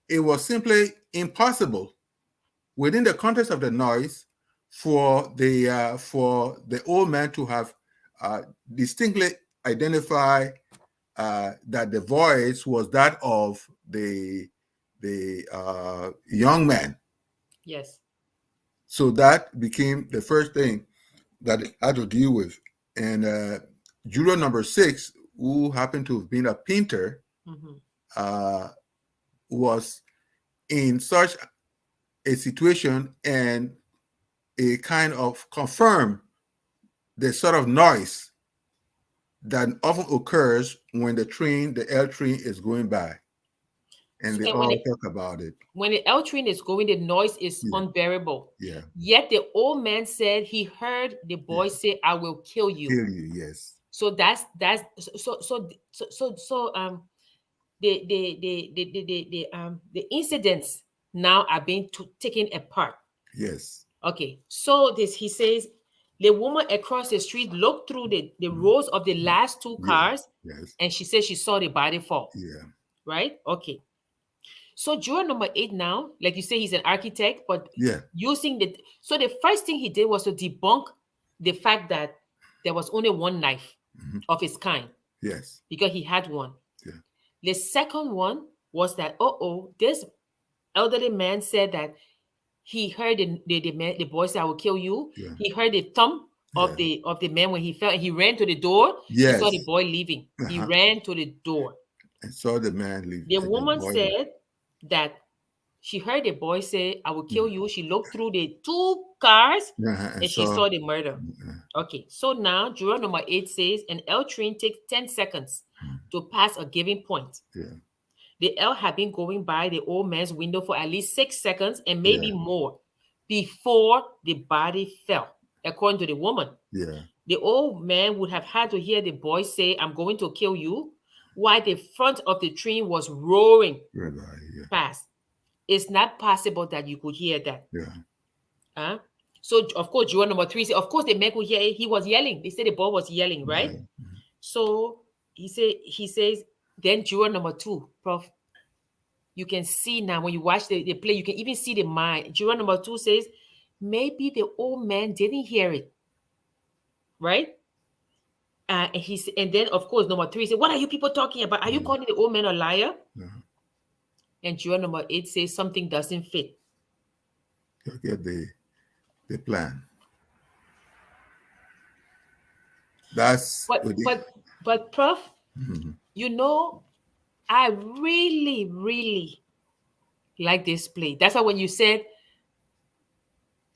It was simply impossible within the context of the noise, for the old man to have distinctly identified that the voice was that of the young man. Yes. So that became the first thing that it had to deal with. And juror number 6, who happened to have been a painter, Mm-hmm. uh, was in such a situation, and it kind of confirmed the sort of noise that often occurs when the L train is going by, and So, they and when all it, talk about it. when the L train is going, the noise is Yeah, unbearable. yeah, Yet the old man said he heard the yeah. boy say, "I will kill you." Kill you, yes, So that's the incidents now are being taken apart. yes, Okay, so this he says the woman across the street looked through the mm, rows of the last two yeah, cars, yes, and she said she saw the body fall. yeah, Right? Okay. So juror number 8 now, like you say, he's an architect, but yeah, using the first thing he did was to debunk the fact that there was only one knife mhm, of its kind yes, because he had one. yeah, The second one was that this elderly man said that he heard the boy say, "I will kill you." yeah, He heard the thump yeah, of the man when he fell, and he ran to the door. He saw the yes. boy leaving. He Uh-huh. ran to the door. And saw the man leave, The the woman boy leave. said that she heard the boy say, "I will kill Mm. you." She looked through the two cars Uh-huh. And and she saw, saw the murder. uh, Okay, so now juror number 8 says an L train takes 10 seconds mm, to pass a given point. yeah, The L had been going by the old man's window for at least 6 seconds and maybe yeah, more before the body fell, according to the woman. yeah, The old man would have had to hear the boy say, "I'm going to kill you," while the front of the train was roaring rabbi, yeah, past. It's not possible that you could hear that. yeah, Huh? So, of course, juror number 3 said, of course, the man could hear it. He was yelling. They said the boy was yelling, right? yeah, So he says, then juror number 2, Prof, you can see now when you watch the play, you can even see the mind. Juror number 2 says, maybe the old man didn't hear it, right? And then of course number 3 said, "What are you people talking about? Are you mm, calling the old man a liar?" yeah. And juror number 8 says something doesn't fit. You get the plan. That's But with the, but but Prof, mhm, you know, I really, really like this play. That's why when you said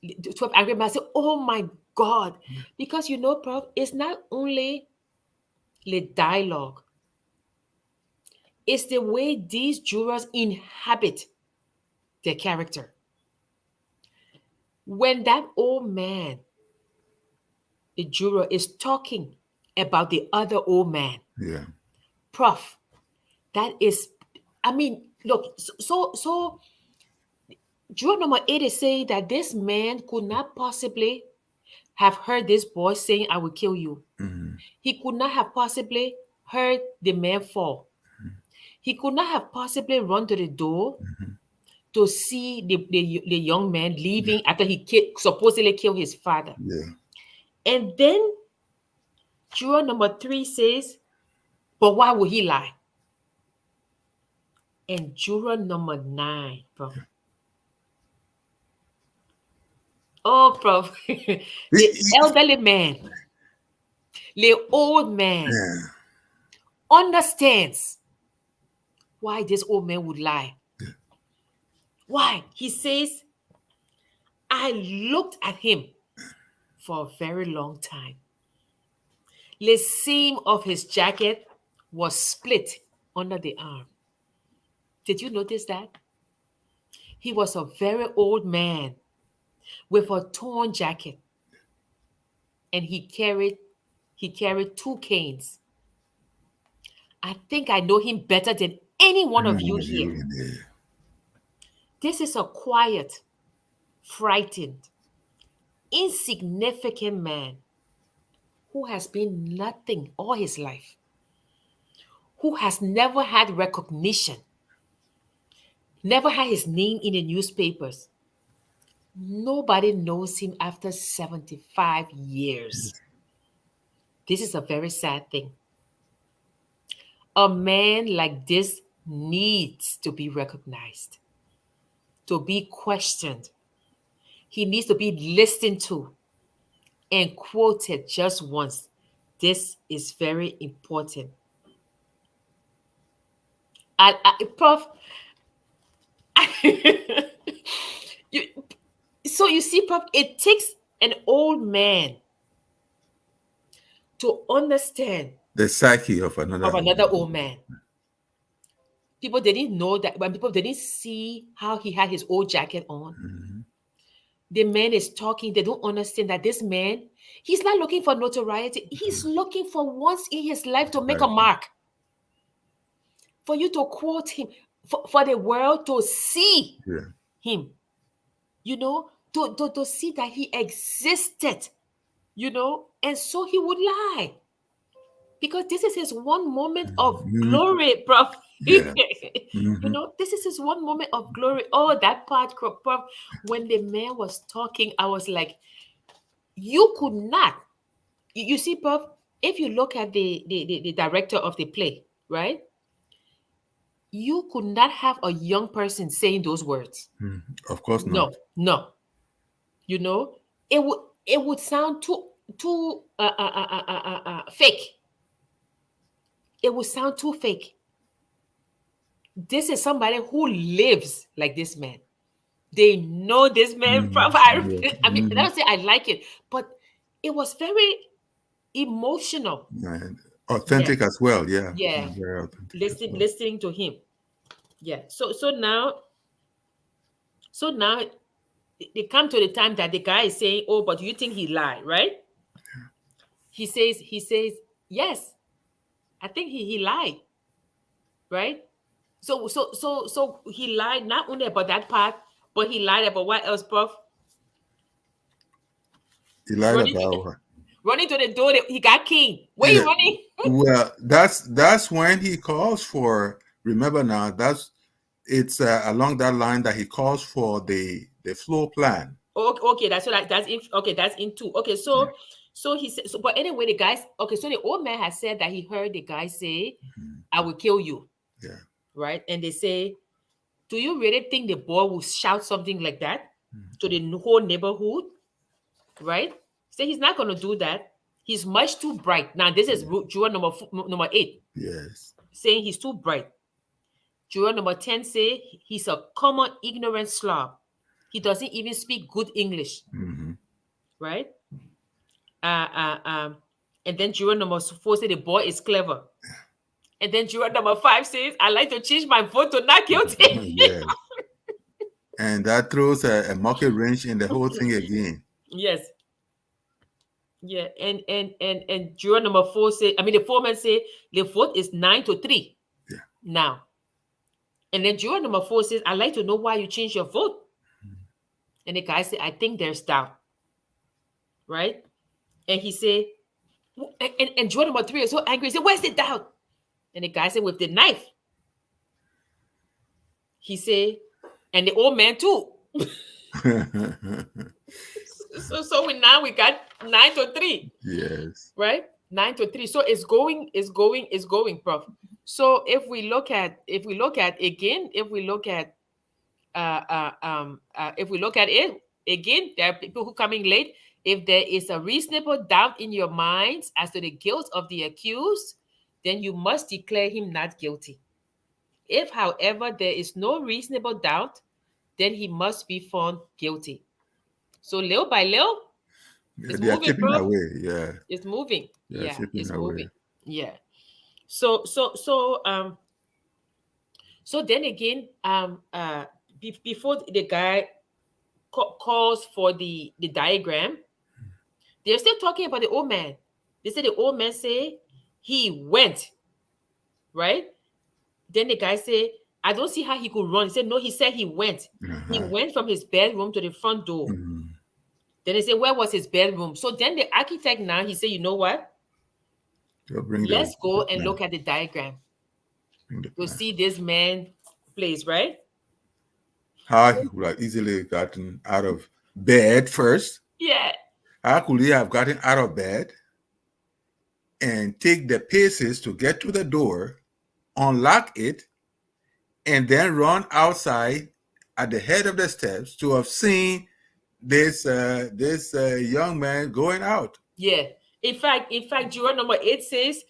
12 Angry Men, I said, "Oh my God." Because Prof, it's not only the dialogue, it's the way these jurors inhabit their character. When that old man, the juror, is talking about the other old man, yeah, Prof, that is, I mean, look, so juror number 8 is saying that this man could not possibly have heard this boy saying, "I will kill you." mhm, He could not have possibly heard the man fall. He could not have possibly run to the door mhm, to see the young man yeah, leaving after he supposedly killed his father. yeah, And then juror number 3 says, "But why would he lie?" And juror number 9, Prof. Oh, Prof. The elderly man, the old man yeah, understands why this old man would lie. Why? He says, "I looked at him for a very long time. The seam of his jacket was split under the arm." Did you notice that? He was a very old man with a torn jacket, and he carried two canes. I think I know him better than any one of you mm, here. you in there. This is a quiet, frightened, insignificant man who has been nothing all his life, who has never had recognition, never had his name in the newspapers, Nobody knows him after 75 years. This is a very sad thing. A man like this needs to be recognized, to be questioned. He needs to be listened to and quoted just once. This is very important. Prof, you, so you see, Prof, it takes an old man to understand The psyche of of another. another old man. People didn't know that when people didn't see how he had his old jacket on. Mhm. The man is talking, they don't understand that this man, he's not looking for notoriety. He's looking for once in his life to make a Right. mark, for you to quote him, for the world to see Yeah. him, to see that he existed, and so he would lie because this is his one moment of Mhm. glory, Prof. Yeah. Hmm. This is his one moment of glory. Oh, that part, Prof, when the man was talking, I was like, you could not. You see, Prof, if you look at the director of the play, right? You could not have a young person saying those words. Of course not. No, no. You know, it would sound too fake. It would sound too fake. This is somebody who lives like this man. They know this man. Hmm. Prof, Yeah. I mean, I Hmm. don't say I like it, but it was very emotional. And Yeah, authentic as well. Yeah. yeah. Very authentic as Listening, well. listening to him. Yeah. So now they come to the time that the guy is saying, "Oh, but do you think he lied?" Right? He says, "Yes, I think he lied." Right? So he lied not only about that part, but he lied about what else, Prof? He lied Running to about. running to the door. He got king. Where Yeah. you running? Well, that's when he calls for. Remember now, that's it's along that line that he calls for the floor plan. Okay, that's in okay, that's in two. Okay, so he said, but anyway, the guys, okay, so the old man has said that he heard the guy say, Mhm. "I will kill you," Yeah. right? And they say, "Do you really think the boy will shout something like that to the whole neighborhood?" Right? Say he's not going to do that. He's much too bright. Now this is Yeah. juror number 8 Yes. saying he's too bright. Juror number 10 say he's a common ignorant slob. He doesn't even speak good English, Hmm. right? Uh, uh, um, and then juror number 4 say the boy is clever. And then juror number 5 says, "I like to change my vote to not guilty." Yes. And that throws a monkey wrench in the whole thing again. Yes. Yeah. And juror number 4 say, I mean, the foreman say the vote is 9-3 Yeah. now. And then juror number 4 says, "I'd like to know why you changed your vote." And the guy said, "I think there's doubt." Right? And he said, and juror number 3 is so angry. He said, "Where's the doubt?" And the guy said, "With the knife." He said, and the old man too. So we got 9-3, Yes. right? 9-3. So it's going, Prof. So if we look at again, if we look at it again, there are people who coming late. If there is a reasonable doubt in your minds as to the guilt of the accused, then you must declare him not guilty. If, however, there is no reasonable doubt, then he must be found guilty. So little by little, Yeah, it's they are moving, chipping Prof. away. Yeah. It's moving. They are Yeah, chipping it's away. moving. Yeah. So then again, before the guy calls for the diagram, they're still talking about the old man. They say the old man say he went, right? Then the guy say, "I don't see how he could run." He said, "No, he said he went. He Uh-huh. went from his bedroom to the front door." Mhm. Then they say, "Where was his bedroom?" So then the architect now he said, "You know what? They'll bring Let's go the and plan. look at the diagram Bring the to plan. see this man place, right?" How he would have easily gotten out of bed first? Yeah. How could he have gotten out of bed and take the paces to get to the door, unlock it, and then run outside at the head of the steps to have seen this young man going out? Yeah. In fact, juror number 8 says,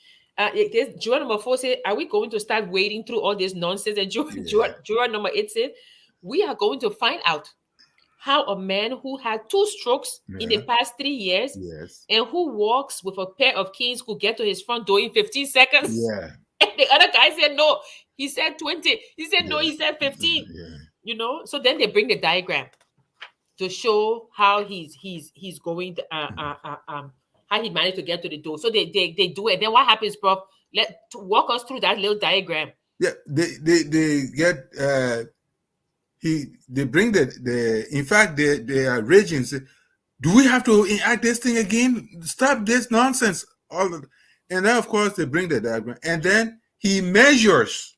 juror number 4 says, are we going to start wading through all this nonsense? And Yeah, juror number 8 says, we are going to find out how a man who had 2 strokes in the yeah, past 3 years yes, and who walks with a pair of keys could get to his front door in 15 seconds. yeah, And the other guy said, no, he said 20. He said, no, yeah, he said 15. yeah. So then they bring the diagram to show how he's going to, how he managed to get to the door. So they do it. Then what happens, Prof? Walk us through that little diagram. Yeah, they get they bring the in fact they are raging. Say, do we have to enact this thing again? Stop this nonsense! And then of course they bring the diagram, and then he measures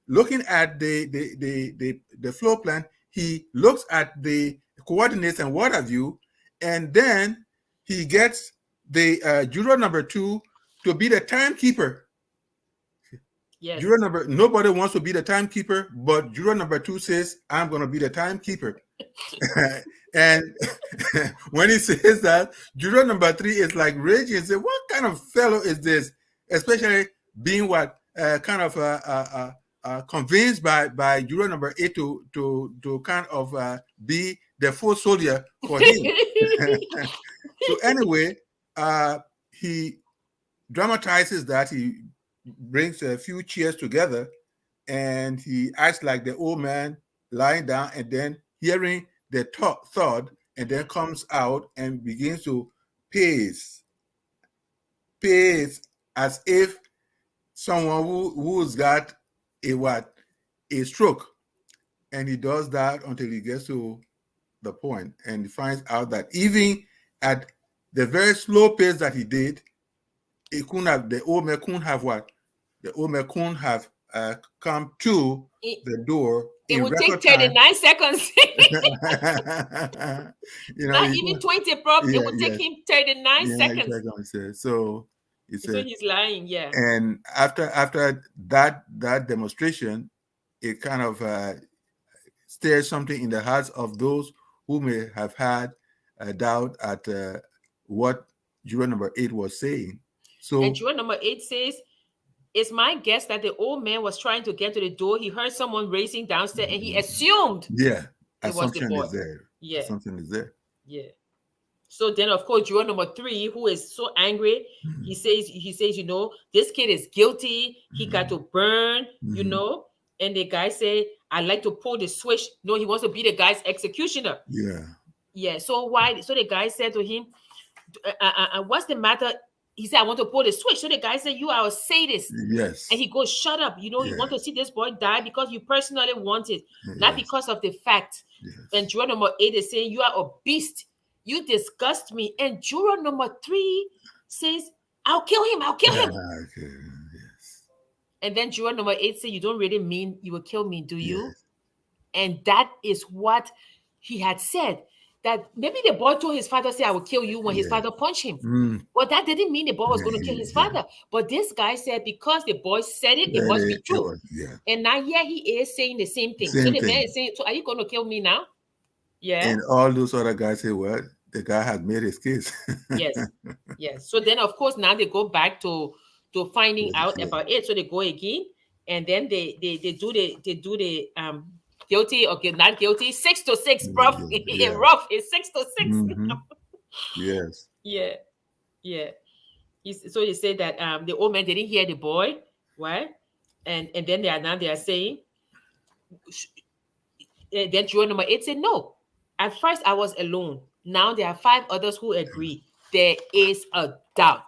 looking at the floor plan. He looks at the coordinates and what have you, and then he gets the juror number 2 to be the timekeeper. Yes. Nobody wants to be the timekeeper, but juror number 2 says, I'm going to be the timekeeper. And when he says that, juror number 3 is like raging and say, what kind of fellow is this? Especially being kind of convinced by juror number 8 to kind of be the full soldier for him. So anyway, he dramatizes that. He brings a few chairs together and he acts like the old man lying down and then hearing the thud and then comes out and begins to pace as if someone who's got a stroke. And he does that until he gets to the point and he finds out that even at the very slow pace that he did, the old man couldn't have what? The old man couldn't have come to the door it in would take record time. 39 seconds. Not He's even 20, Prof. It would take him 39 seconds. So he's lying, yeah. And after that demonstration, it kind of stirs something in the hearts of those who may have had a doubt at what juror number 8 was saying. So, and juror number 8 says, it's my guess that the old man was trying to get to the door. He heard someone racing downstairs and he assumed it was the boy. Is there. Yeah. Assumption is there. Yeah. So then, of course, juror number 3, who is so angry, he says, this kid is guilty. He got to burn, And the guy say, I'd like to pull the switch. No, he wants to be the guy's executioner. Yeah. Yeah. So the guy said to him, what's the matter? He said, I want to pull the switch. So the guy said, you are a sadist. Yes. And he goes, shut up. You want to see this boy die because you personally want it, not because of the fact. Yes. And juror number 8 is saying, you are a beast. You disgust me. And juror number 3 says, I'll kill him. I'll kill him. Okay. Yes. And then juror number 8 says, you don't really mean you will kill me, do you? Yes. And that is what he had said. That maybe the boy told his father, say, I will kill you when his father punched him. Well, that didn't mean the boy was going to kill his father. But this guy said, because the boy said it, it must be true. And now, he is saying the same thing. So the man is saying, so are you going to kill me now? Yeah. And all those other guys say, well, the guy has made his case. Yes. So then, of course, now they go back to finding out about it. So they go again, and then they do the guilty or not guilty, 6 to 6, Prof. Rough is 6 to 6. Mm-hmm. Yes. Yeah. So he said that the old man didn't hear the boy, right? And then they are saying, then juror number 8 said, no. At first I was alone. Now there are 5 others who agree. There is a doubt.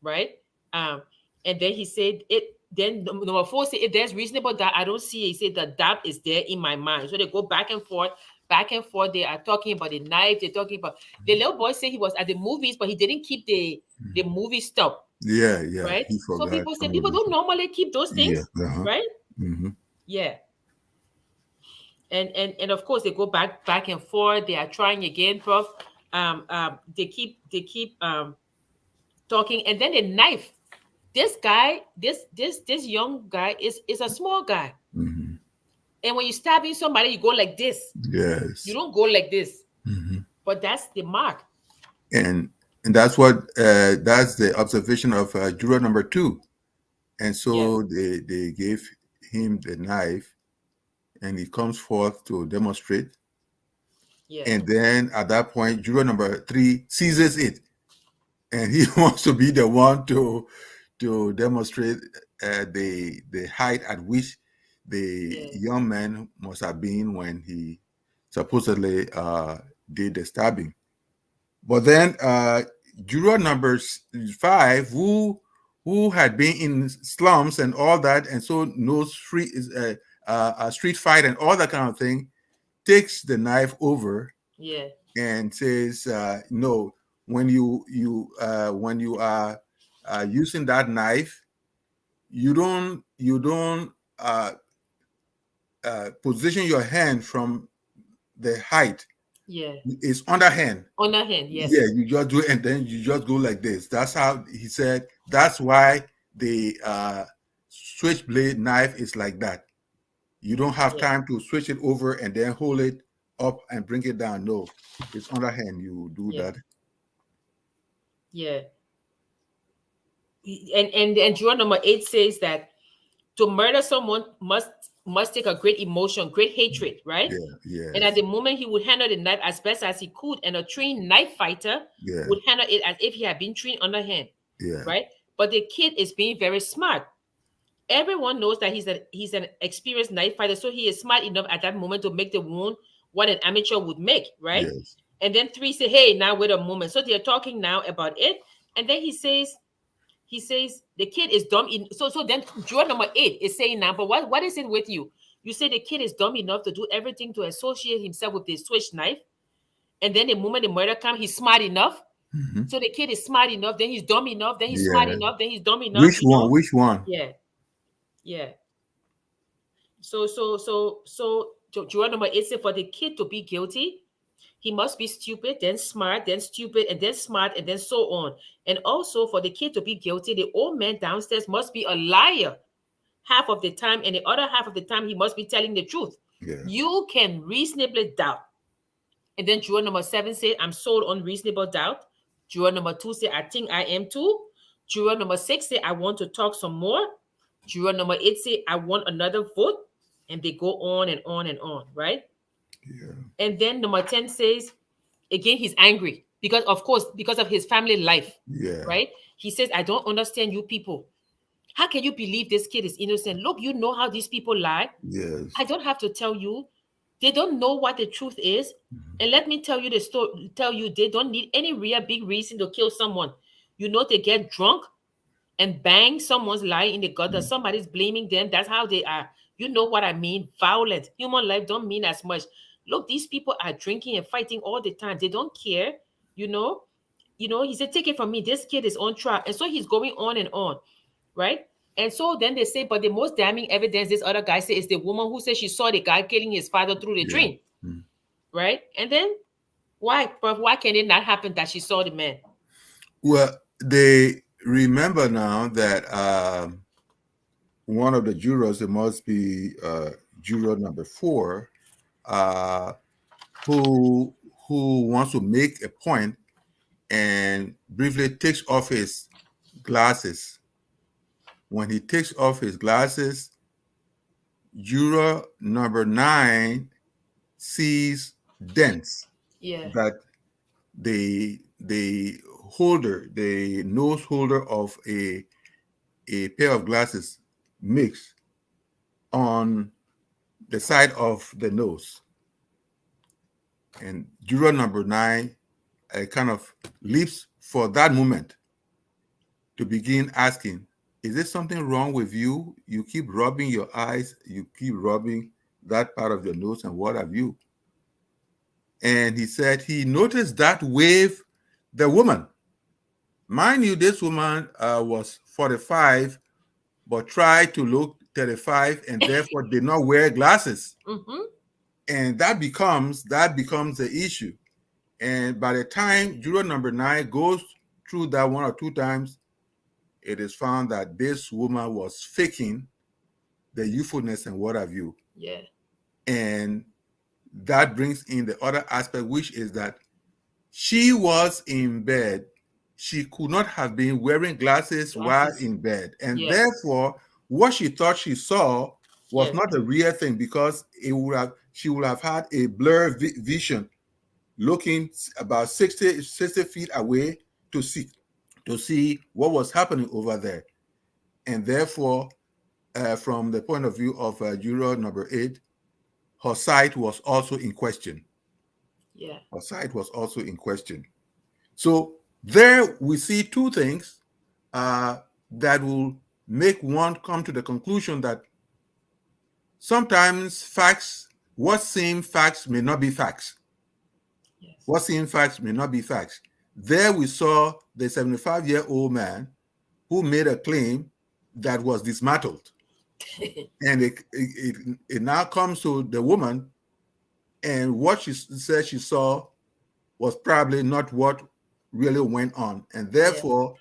Right? And then he said it. Then number 4 said, if there's reasonable doubt, I don't see it. He said the doubt is there in my mind. So they go back and forth. They are talking about the knife. They're talking about the little boy said he was at the movies, but he didn't keep the movie stuff. Yeah. Right? So people say people don't normally keep those things. Right? Mm-hmm. Yeah. And of course they go back and forth. They are trying again, Prof. They keep talking, and then the knife. This guy, this young guy is a small guy, Mhm. and when you stabbing somebody, you go like this. You Yes. don't go like this. Mhm. But that's the mark. And that's what that's the observation of juror number two. And Yeah, so they gave him the knife, and he comes forth to demonstrate. yeah, And then at that point, juror number three seizes it, and he wants to be the one to demonstrate the height at which the yeah, young man must have been when he supposedly did the stabbing. But then juror number five, who had been in slums and all that, and so knows street fight and all that kind of thing, takes the knife over yeah, and says, "No, when you are using that knife, you don't uh, position your hand from the height. yeah. It's underhand. Underhand, Yeah, yes, you just do it, and then you just go like this. That's how he said. That's why the switchblade knife is like that. You don't have yeah, time to switch it over and then hold it up and bring it down. No, it's underhand. You do yeah, that. yeah. And juror number 8 says that to murder someone must take a great emotion, great hatred, right? Yeah, And at yes, the moment he would handle the knife as best as he could, and a trained knife fighter yeah, would handle it as if he had been trained underhand, yeah, right? But the kid is being very smart. Everyone knows that he's an experienced knife fighter, so he is smart enough at that moment to make the wound what an amateur would make, right? yes. And then three say, "Hey, now wait a moment." So they're talking now about it, and then he says the kid is dumb. So then juror number 8 is saying now, but what is it with you? You say the kid is dumb enough to do everything to associate himself with the switch knife, and then the moment the murder comes, he's smart enough. Hmm. So the kid is smart enough, then he's dumb enough, then he's smart Yeah. enough, then he's dumb enough. Which one? Which one? Yeah, yeah. So juror number 8 said for the kid to be guilty, he must be stupid, then smart, then stupid, and then smart, and then so on. And also for the kid to be guilty, the old man downstairs must be a liar half of the time, and the other half of the time he must be telling the truth. Yeah. You can reasonably doubt. And then juror number 7 said, I'm sold on reasonable doubt. Juror number 2 said, I think I am too. Juror number 6 said, I want to talk some more. Juror number 8 said, I want another vote. And they go on and on and on, right? Yeah. And then number 10 says, again, he's angry because, of course, because of his family life, Yeah. right? He says, I don't understand you people. How can you believe this kid is innocent? Look, you know how these people lie. I Yes. don't have to tell you. They don't know what the truth is. Mhm. And let me tell you the story, tell you they don't need any real big reason to kill someone. You know, they get drunk and bang someone's lie in the gutter. Mhm. Somebody's blaming them. That's how they are. You know what I mean? Violent. Human life don't mean as much. Look, these people are drinking and fighting all the time. They don't care, you know. He said, take it from me. This kid is on trial. And so he's going on and on, right? And so then they say, but the most damning evidence, this other guy said, is the woman who said she saw the guy killing his father through the Yeah. dream, Mm. right? And then why can it not happen that she saw the man? Well, they remember now that one of the jurors, it must be juror number 4, uh, who who wants to make a point and briefly takes off his glasses. When he takes off his glasses, juror number 9 sees dents Yeah, that the holder, the nose holder of a pair of glasses makes on the side of the nose. And juror number 9 kind of leaps for that moment to begin asking, is there something wrong with you? You keep rubbing your eyes, you keep rubbing that part of your nose, and what have you? And he said he noticed that with the woman. Mind you, this woman was 45, but tried to look 35 and therefore did not wear glasses. mm-hmm. And that becomes the issue. And by the time juror number 9 goes through that one or two times, it is found that this woman was faking the youthfulness and what have you. Yeah. And that brings in the other aspect, which is that she was in bed. She could not have been wearing glasses while Glasses. in bed. And Yeah. therefore, what she thought she saw was Yes. not the real thing, because she would have had a blurred vision looking about 60 feet away to see what was happening over there. And therefore, from the point of view of juror number 8, her sight was also in question. Yeah. Her sight was also in question. So there we see two things that will make one come to the conclusion that sometimes what seem facts may not be facts. Yes. What seem facts may not be facts. There we saw the 75-year-old man who made a claim that was dismantled. And it now comes to the woman, and what she said she saw was probably not what really went on. And Yeah. therefore,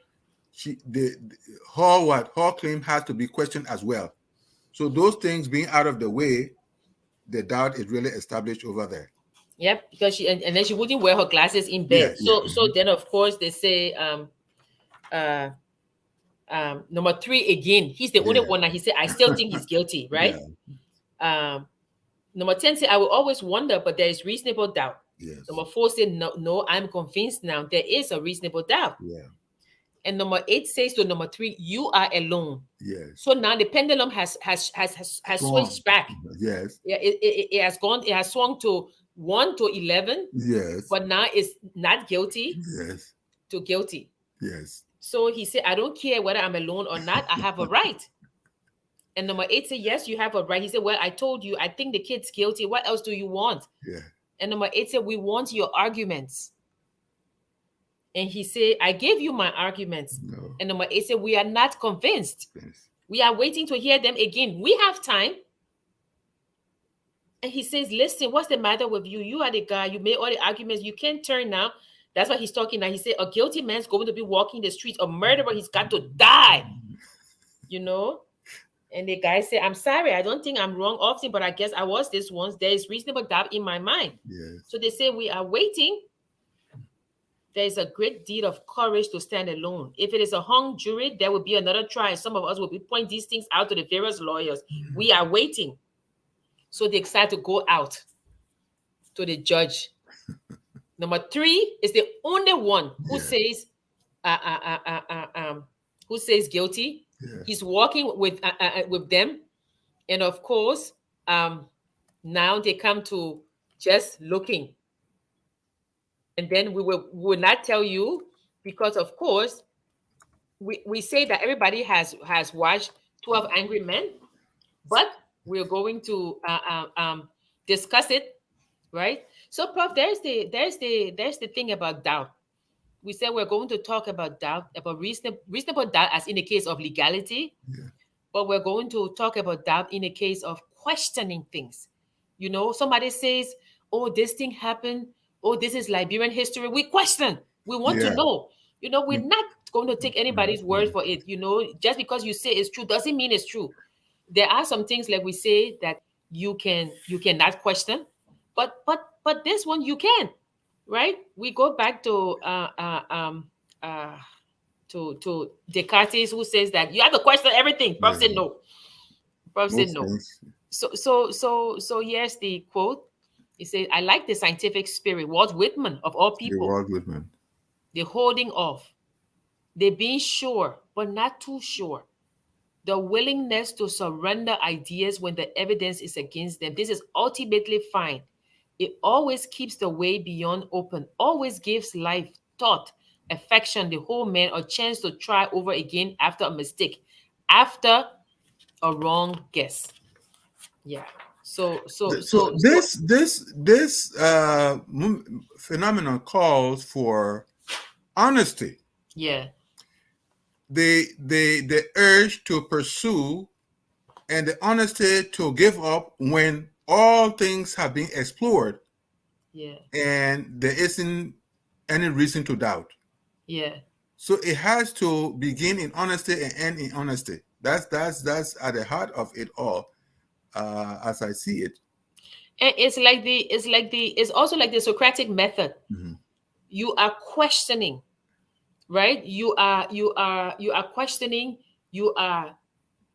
her claim has to be questioned as well. So those things being out of the way, the doubt is really established over there. Yep. Because and then she wouldn't wear her glasses in Yeah, bed. yeah. So then of course they say uh number 3 again. He's the only Yeah. one that he said I still think he's guilty, right? Yeah. Um Number 10 said I will always wonder, but there is reasonable doubt. Yes. Number 4 said no, I'm convinced now. There is a reasonable doubt. Yeah. And number 8 says to number 3, you are alone. Yes. So now the pendulum has switched back. Yes. Yeah, it has gone. It has swung to 1 to 11, Yes. but now it's not guilty Yes. to guilty. Yes. So he said, I don't care whether I'm alone or not. I have a right. And number 8 said, yes, you have a right. He said, well, I told you, I think the kid's guilty. What else do you want? Yeah. And number 8 said, we want your arguments. And he said, I gave you my arguments. No. And number 8 said, we are not convinced. Yes. We are waiting to hear them again. We have time. And he says, listen, what's the matter with you? You are the guy. You made all the arguments. You can't turn now. That's why he's talking now. He said, a guilty man's going to be walking the streets. A murderer, he's got to die. You know? And the guy said, I'm sorry. I don't think I'm wrong often, but I guess I was this once. There is reasonable doubt in my mind. Yes. So they say, we are waiting. There is a great deal of courage to stand alone. If it is a hung jury, there will be another trial. Some of us will be pointing these things out to the various lawyers. We are waiting. So they decide to go out to the judge. Number 3 is the only one who says, who says guilty. Yeah. He's walking with them, and of course, now they come to just looking. And then we will not tell you because, of course, we say that everybody has watched 12 Angry Men, but we're going to discuss it, right? So, Prof, there's the thing about doubt. We said we're going to talk about doubt, about reasonable doubt, as in the case of legality, but we're going to talk about doubt in the case of questioning things. You know, somebody says, "Oh, this thing happened. Oh, this is Liberian history." We question. We want to know. You know, we're not going to take anybody's word for it. You know, just because you say it's true doesn't mean it's true. There are some things, like we say, that you cannot question, but this one you can, right? We go back to to Descartes, who says that you have to question everything. Prof said no. Prof said no. So here's the quote. He said, I like the scientific spirit. Walt Whitman, of all people. Walt Whitman. The holding off. The being sure, but not too sure. The willingness to surrender ideas when the evidence is against them. This is ultimately fine. It always keeps the way beyond open, always gives life, thought, affection, the whole man a chance to try over again after a mistake, after a wrong guess. Yeah. So this phenomenon calls for honesty. Yeah. The urge to pursue and the honesty to give up when all things have been explored Yeah. and there isn't any reason to doubt. Yeah. So it has to begin in honesty and end in honesty. That's at the heart of it all, as I see it. And it's also like the Socratic method. Mhm. You are questioning, right? You are questioning. You are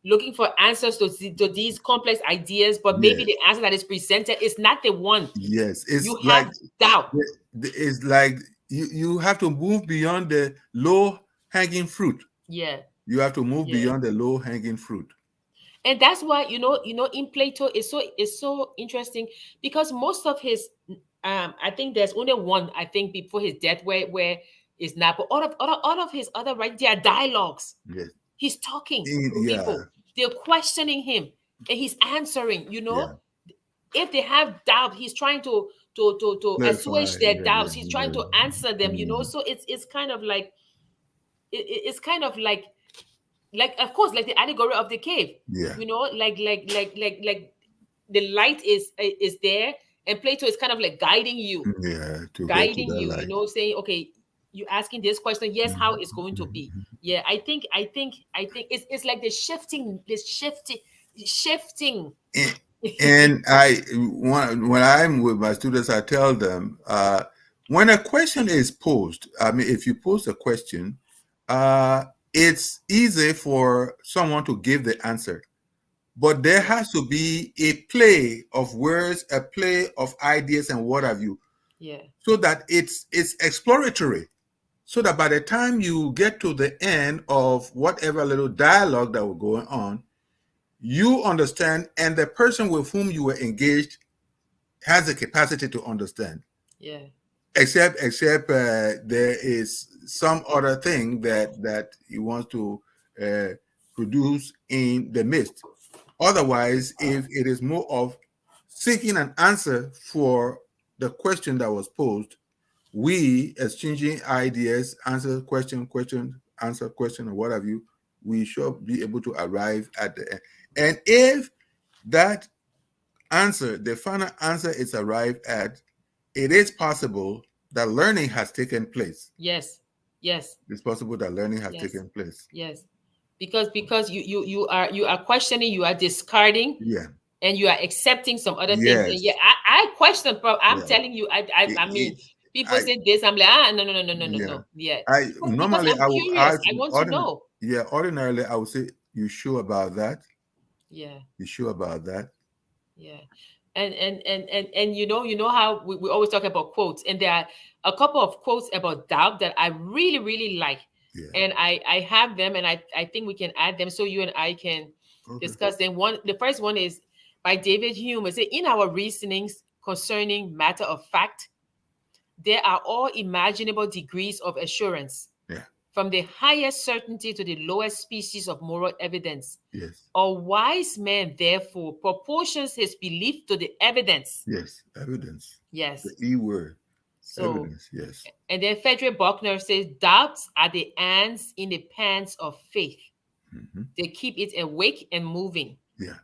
looking for answers to these complex ideas, but maybe the Yes, answer that is presented is not the one. yes. You It's like have doubt. it's like you have to move beyond the low hanging fruit. Yeah. You have to move Yeah. beyond the low hanging fruit. And that's why, in Plato is so interesting, because most of his, I think there's only one, I think, before his death where is not, but all of his other, right, they are dialogues. Yes. He's talking to Yeah. people, they're questioning him, and he's answering. Yeah. If they have doubt, he's trying to Clarify. assuage their Yeah. doubts. Yeah. He's trying Yeah. to answer them. Mhm. So it's kind of like, it's kind of like, of course, like the allegory of the cave. Yeah. Like the light is there, and Plato is kind of like guiding you, Yeah. To get to that light. saying, okay, you asking this question, yes, how Mhm. it's going to be. Mhm. Yeah, I think it's like the shifting. And, and when I'm with my students, I tell them when a question is posed. I mean, if you pose a question, uh, it's easy for someone to give the answer, but there Yeah. has to be a play of words, a play of ideas, and what have you, Yeah. so that it's exploratory. So that by the time you get to the end of whatever little dialogue that was going on, you understand, and the person with whom you were engaged has the capacity to understand. Yeah. Except there is some other thing that he wants to uh, produce in the midst. Otherwise, if it is more of seeking an answer for the question that was posed, we exchanging ideas, answer question, answer question, or what have you, we should be able to arrive at the end. And if that answer, the final answer is arrived at, it is possible that learning has taken place. Yes. Yes. It's possible that learning has Yes. taken place. Yes. Because you are questioning, you are discarding, Yeah. and you are accepting some other things. And yeah, Yes. I question, Prof. I'm Yeah. telling you, I It, mean, people I say this, I'm like, no, no, no, no, no, no, yeah. no. Yeah. I Because normally I'm I will curious. ask I want to know. yeah, ordinarily I would say, you sure about that? Yeah. You sure about that? Yeah. And you know how we always talk about quotes, and there are a couple of quotes about doubt that I really, really like. Yeah. And I have them, and I think we can add them so you and I can Okay. discuss them. The first one is by David Hume. It says, in our reasonings concerning matter of fact, there are all imaginable degrees of assurance, Yeah. from the highest certainty to the lowest species of moral evidence. Yes. A wise man, therefore, proportions his belief to the evidence. Yes. Evidence. The Yes. E word. So, Evidence. Yes. and then Frederick Buckner says, doubts are the ants in the pants of faith. Hmm. They keep it awake and moving. Yeah.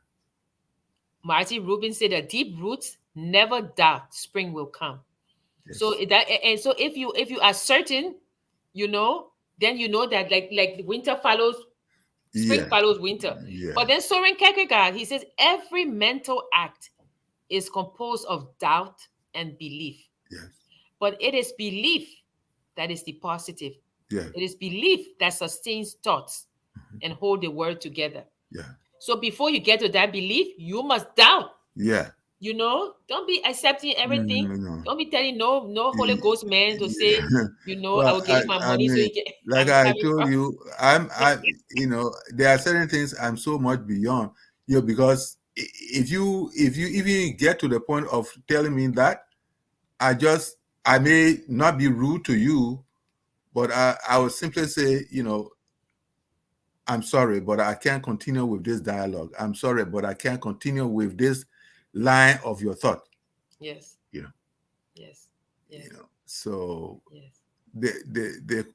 Marty Rubin said that deep roots never doubt spring will come. So Yes. so if you are certain, you know, then you know that like winter follows spring Yeah. follows winter. Yeah. But then Soren Kierkegaard, he says every mental act is composed of doubt and belief. Yes. But it is belief that is the positive. Yeah. It is belief that sustains thoughts Mhm. and hold the word together. Yeah. So before you get to that belief, you must doubt. Yeah. Don't be accepting No, no, everything. no, no. Don't be telling no Holy Y- Ghost man to say, Yeah. I Well, will give you my I money so mean, you get. like I'm I coming told from. you, there are certain things I'm so much beyond, because if you even get to the point of telling me that, I may not be rude to you, but I would simply say, I'm sorry, but I can't continue with this dialogue. I'm sorry, but I can't continue with this line of your thought. Yes, You know, yes, yes, So yes. the the the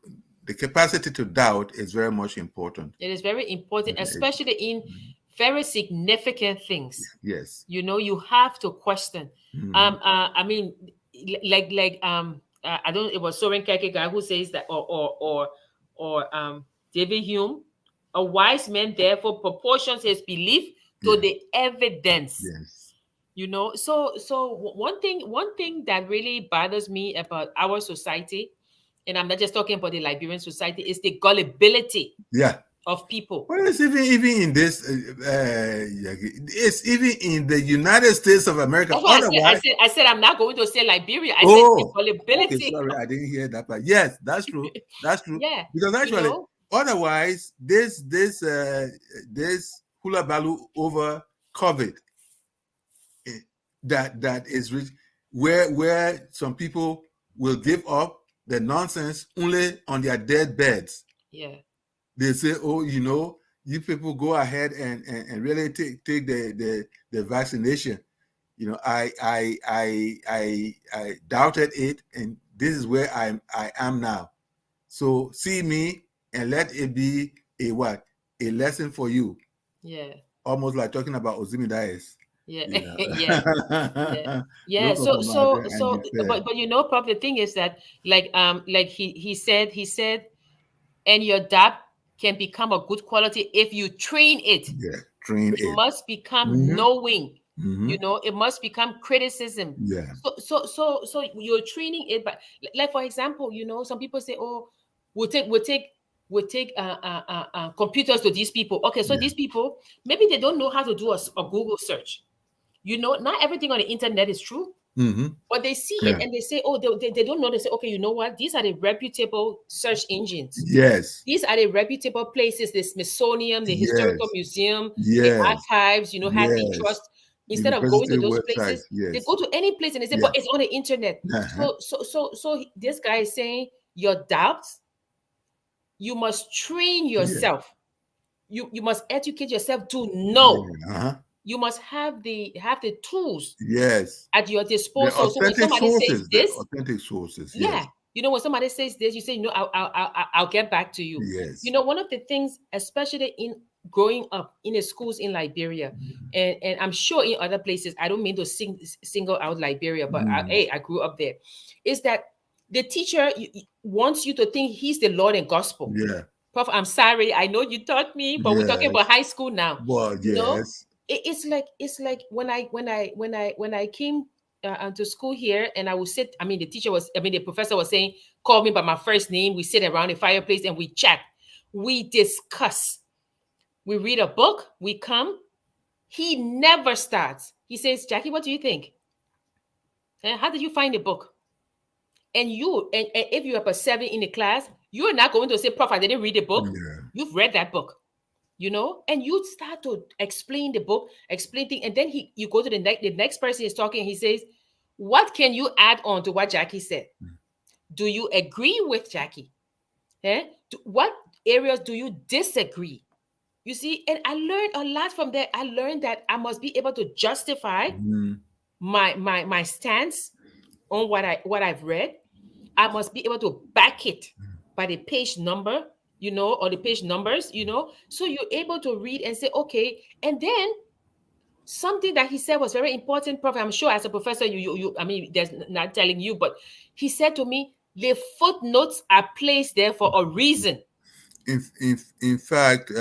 the capacity to doubt is very much important. It is very important, It- especially in very significant things. Yes. You have to question. Hmm. I mean, I don't. It was Soren Kierkegaard who says that, or David Hume, a wise man therefore proportions his belief to Yeah. the evidence. Yes. One thing that really bothers me about our society, and I'm not just talking about the Liberian society, is the gullibility Yeah. of people. Well, it's even in this. Yeah, it's even in the United States of America. That's what I said. I Otherwise, said I said I'm not going to say Liberia. I said the oh, okay. gullibility. Sorry, I didn't hear that part. Yes, that's true. That's true. Yeah, Because you actually, know. otherwise, this hula baloo over COVID, eh, that is rich, where some people will give up the nonsense only on their dead beds. Yeah, They say, oh, you people go ahead and really take the vaccination. I doubted it, and this is where I am now. So see me and let it be a what? A lesson for you. yeah, Almost like talking about Ozimi Dias. yeah, You yeah, yeah, know. yeah. Look So upon my so and so, despair. but Prof, the thing is that like he said, and your DAP can become a good quality if you train it. Yeah, train It it. must become Mm-hmm. knowing. Mm-hmm. It must become criticism. Yeah. So you're training it. But like, for example, some people say, oh, we'll take computers to these people. Okay, so Yeah. these people, maybe they don't know how to do a Google search. Not everything on the internet is true. Mm-hmm. But they see it Yeah. and they say, oh, they don't know. They say, okay, you know what? These are the reputable search engines. Yes. These are the reputable places: the Smithsonian, the Historical Yes. Museum, the Yes. archives, has the Yes. trust. Instead of going University to those website. places, they Yes. go to any place and they say, Yeah. but it's on the internet. Uh-huh. So this guy is saying your doubts, you must train Yeah. yourself. You must educate yourself to know. Yeah. Uh-huh. You must have the tools Yes. at your The disposal. So when authentic somebody says sources. The this, authentic sources. yeah, Yes. when somebody says this, you say, I'll get back to you. Yes. One of the things, especially in growing up in the schools in Liberia, and I'm sure in other places, I don't mean to single out Liberia, but Mm. hey, I grew up there, is that the teacher wants you to think he's the Lord and gospel. Yeah. Prof, I'm sorry, I know you taught me, but we're talking about Yes. high school now. Well, You know, yes. it's like when I came to school here, and I would sit. I mean, the professor was saying, call me by my first name. We sit around the fireplace and we chat, we discuss, we read a book, we come. He never starts. He says, Jackie, what do you think? How did you find the book? And if you have a 7 in the class, you're not going to say, Prof, I didn't read the book. Yeah. You've read that book. And you start to explain the book, explain things, and then you go to the next person is talking, and he says, what can you add on to what Jackie said? Do you agree with Jackie? What areas do you disagree? You see, and I learned a lot from that. I learned that I must be able to justify Mm. my stance on what I've read. I must be able to back it by the page number, or the page numbers, so you're able to read and say, okay. And then something that he said was very important, Prof. I'm sure as a professor, I mean, there's not telling you, but he said to me, the footnotes are placed there for a reason. In fact,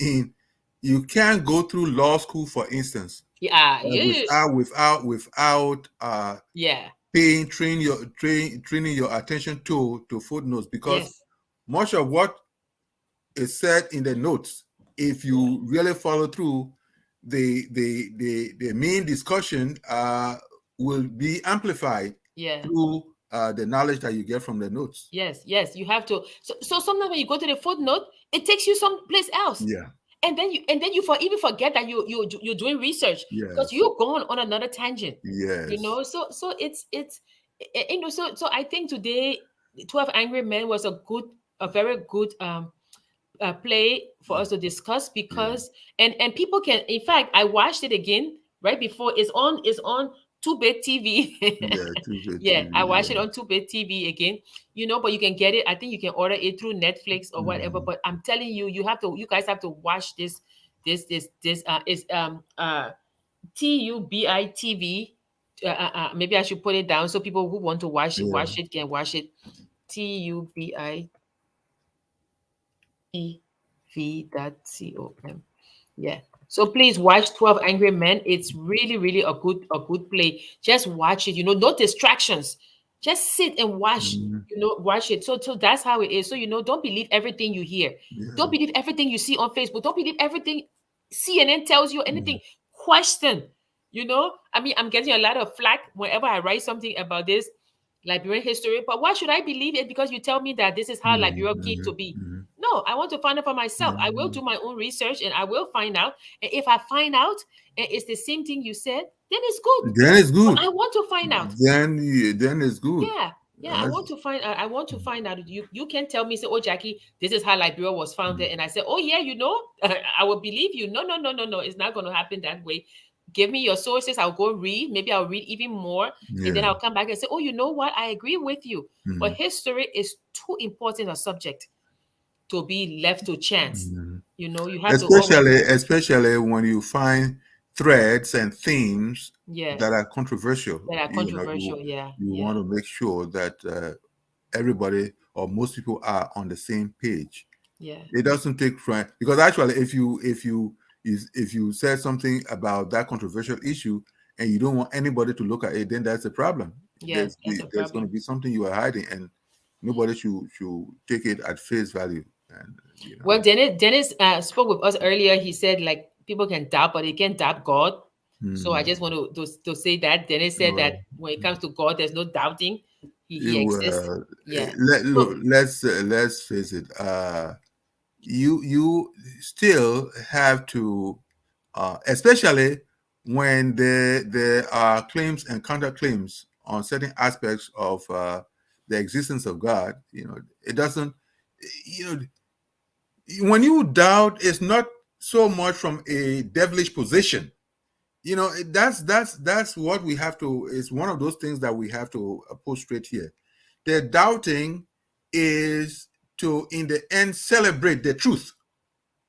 in you can't go through law school, for instance, Yeah, yeah, without yeah, training your attention to footnotes, because yes, much of what is said in the notes, if yeah, you really follow through, the main discussion will be amplified yeah. through the knowledge that you get from the notes. Yes, yes, you have to. So sometimes when you go to the footnote, it takes you someplace else, Yeah. and then you even forget that you're doing research because Yes. you're going on another tangent. Yes. So it's so I think today 12 Angry Men was a very good play for us to discuss, Yeah. because and people can. In fact, I watched it again right before. It's on 2-bit TV. Yeah. Tuesday Yeah, I TV. watched it Yeah. on 2-bit TV again. But you can get it. I think you can order it through Netflix or whatever. Mhm. But I'm telling you, you guys have to watch this This is TUBITV. Maybe I should put it down so people who want to Yeah. watch it can watch it. TUBITV.com. Yeah. So please watch 12 Angry Men. It's really, really a good play. Just watch it. No distractions. Just sit and watch. Mhm. Watch it. So that's how it is. So don't believe everything you hear. Yeah. Don't believe everything you see on Facebook. Don't believe everything CNN tells you. Yeah. Anything. Question. I mean, I'm getting a lot of flack whenever I write something about this Liberian history. But why should I believe it? Because you tell me that this is how Mhm. Liberia came to Mhm. be. Mhm. No, I want to find out for myself. I will Mhm. do my own research and I will find out. And if I find out and it's the same thing you said, then it's good. Then it's But good. I want to find out. Then it's good. Yeah. Yeah, I want That's, to find I want to find out. You can tell me, say, oh Jackie, this is how Liberia was founded. mm, And I say, oh yeah, I will believe you. No, no, no, no, no. It's not gonna happen that way. Give me your sources. I'll go read. Maybe I'll read even more. And then yeah. I'll come back and say, oh, you know what? I agree with you. But Mhm. history is too important a subject to be left to chance. Mhm. You have to always, Especially when you find threads and themes yeah, that are controversial. that are controversial. Yeah, You yeah, want to make sure that everybody or most people are on the same page. yeah, It doesn't take friend because actually, if you said something about that controversial issue and you don't want anybody to look at it, then that's a problem. yeah. That's a There's going problem. to be something you are hiding, and nobody should take it at face value. And Well, Dennis spoke with us earlier. He said like people can doubt, but they can't doubt God. So I hmm, just want to say that Dennis said well, that when it comes to God, there's no doubting. He exists. well, Yeah. look, So let's face it. You still have to, especially when there are claims and counterclaims on certain aspects of the existence of God. It doesn't. You know, when you doubt, it's not so much from a devilish position. That's what we have to. It's one of those things that we have to put straight here. The doubting is to, in the end, celebrate the truth.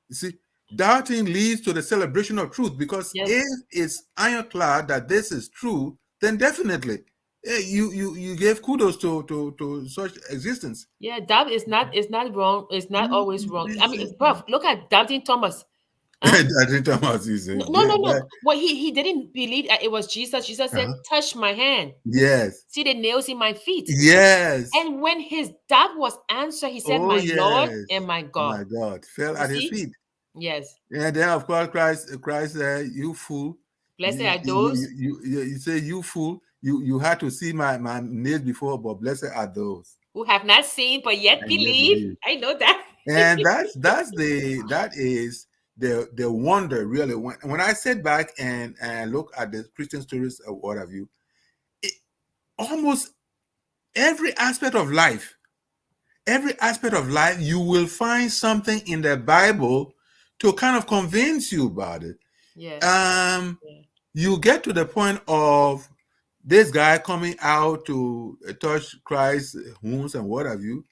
You see, doubting leads to the celebration of truth because yes, if it's ironclad that this is true, then definitely you gave kudos to such existence. yeah, doubt is not wrong. It's not always wrong. I mean, Prof, look at doubting Thomas. Huh? I think Thomas is No, no, yeah, no, no. Well, he didn't believe that it was Jesus. Jesus said, uh-huh. "Touch my hand. Yes, See the nails in my feet." yes, And when his doubt was answered, he said, oh "My Lord yes, and my God." my God, fell You at his see? feet. Yes. And then of course Christ said, "You fool." Blessed are those You say, "You fool, you had to see my nails before, but blessed are those who have not seen but yet and yet believe. believe." I know that. And that is the wonder, really. When I sit back and look at the Christian stories or what have you, it, almost every aspect of life, you will find something in the Bible to kind of convince you about it. Yeah. Um, Yeah. you get to the point of this guy coming out to touch Christ's wounds and what have you.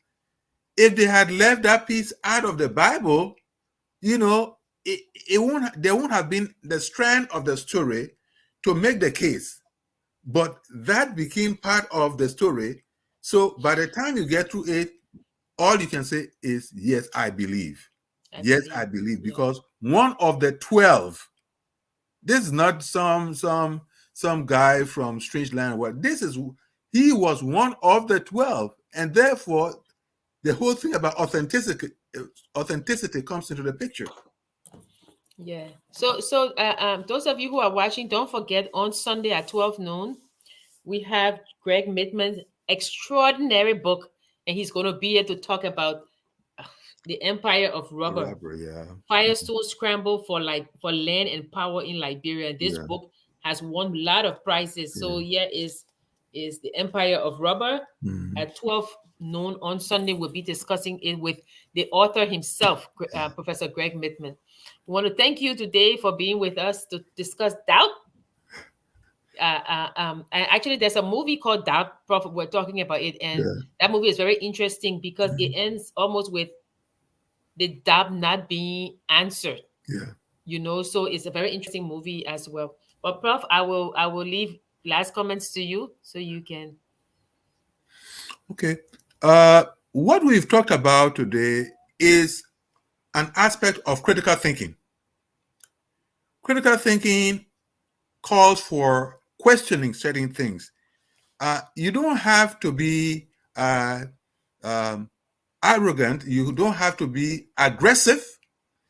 If they had left that piece out of the Bible, you know, it won't. There won't have been the strand of the story to make the case. But that became part of the story. So by the time you get through it, all you can say is, "Yes, I believe." I Yes, believe. I believe, Yeah. because one of the 12. This is not some guy from strange land. What this is, he was one of the 12, and therefore the whole thing about authenticity comes into the picture. Yeah. So those of you who are watching, don't forget on Sunday at 12 noon, we have Greg Mittman's extraordinary book, and he's going to be here to talk about uh, the empire of rubber. Rubber, yeah, Firestone scramble for land and power in Liberia. And this yeah, book has won a lot of prizes. So yeah. yeah, is the Empire of Rubber Mhm. at 12 noon on Sunday. We'll be discussing it with the author himself, Professor Greg Mittman. We want to thank you today for being with us to discuss doubt. And actually, there's a movie called Doubt. Prophet, we're talking about it, and Yeah, that movie is very interesting because it mhm. ends almost with the doubt not being answered. Yeah, So it's a very interesting movie as well. But Prof, I will leave last comments to you so you can. Okay. What we've talked about today is an aspect of critical thinking. Critical thinking calls for questioning certain things. You don't have to be um, arrogant. You don't have to be aggressive.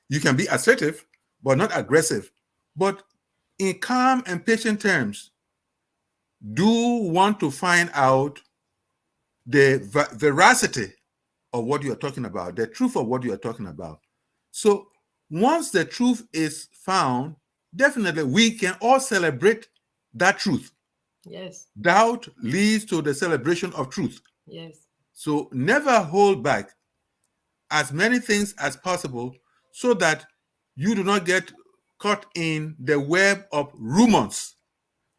You can be assertive, but not aggressive. But in calm and patient terms, do want to find out the veracity of what you are talking about, the truth of what you are talking about. So once the truth is found, definitely we can all celebrate that truth. Yes. Doubt leads to the celebration of truth. Yes. So never hold back as many things as possible so that you do not get caught in the web of rumors.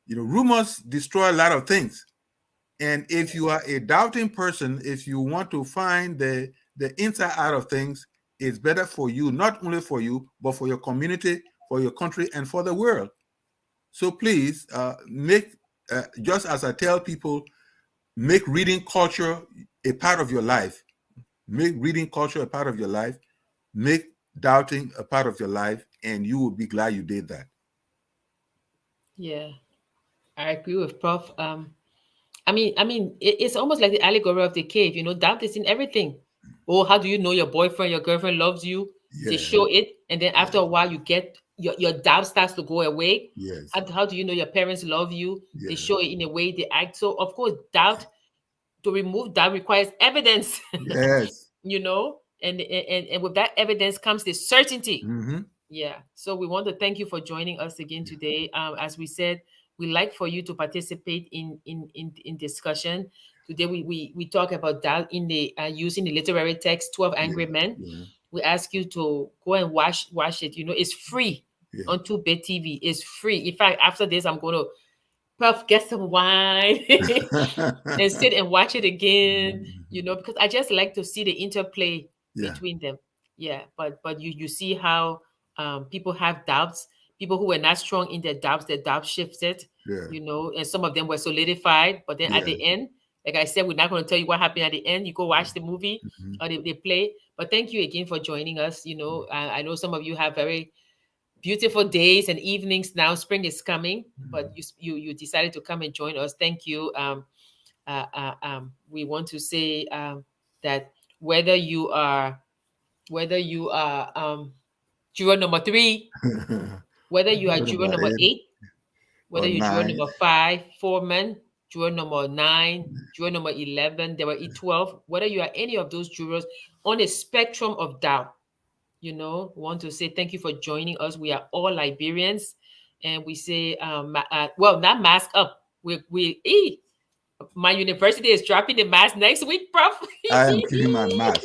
Rumors destroy a lot of things. And if you are a doubting person, if you want to find the inside out of things, it's better for you, not only for you, but for your community, for your country, and for the world. So please make, just as I tell people, make reading culture a part of your life. Make reading culture a part of your life. Make doubting a part of your life, and you will be glad you did that. Yeah, I agree with Prof. It's almost like the allegory of the cave. Doubt is in everything. Oh, how do you know your boyfriend, your girlfriend loves you? They Yeah, show it, and then after yeah, a while, you get your doubt starts to go away. yes, How do you know your parents love you? They yeah, show it in a way they act. So, of course, doubt, to remove doubt, requires evidence. yes. And with that evidence comes the certainty. Mm-hmm. Yeah. So we want to thank you for joining us again today. As we said, we like for you to participate in discussion. Today we talk about doubt in the using the literary text 12 Yeah, Angry Men. yeah, We ask you to go and watch it. It's free yeah. on 2-Bit TV. It's free. In fact, after this, I'm going to Prof, get some wine and sit and watch it again, because I just like to see the interplay Yeah, between them. Yeah, but you see how people have doubts, people who were not strong in their doubts shifted, yeah, and some of them were solidified. But then at yeah. the end, like I said, we're not going to tell you what happened at the end. You go watch the movie Mhm. or they play. But thank you again for joining us. I know some of you have very beautiful days and evenings now. Spring is coming, but you decided to come and join us. Thank you. We want to say that whether you are juror number 3, whether you are What juror about number eight 8, or whether you're juror nine? number 5, foreman, juror number 9, juror number 11, there were 12, whether you are any of those jurors on a spectrum of doubt, want to say thank you for joining us. We are all Liberians, and we say, well, not mask up. My university is dropping the mask next week, Prof. I am keeping my mask.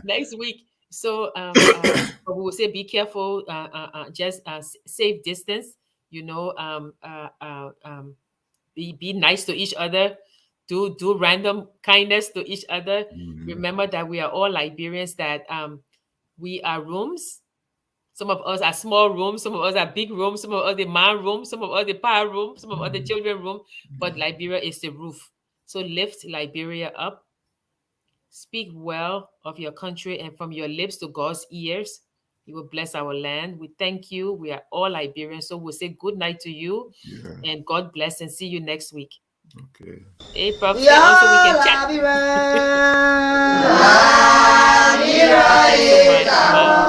Next week. So, but we will say be careful, just safe distance. You know, be nice to each other. Do random kindness to each other. Mhm. Remember that we are all Liberians. That we are rooms. Some of us are small rooms, some of us are big rooms, some of us the man room, some of us the power room, some of us the children room, but Liberia is the roof. So lift Liberia up, speak well of your country, and from your lips to God's ears, He will bless our land. We thank you. We are all Liberians. So we'll say good night to you Yeah. and God bless and see you next week. Okay. Hey, Prof, Ya say also we can chat. la viva. Thank you so much. Bye.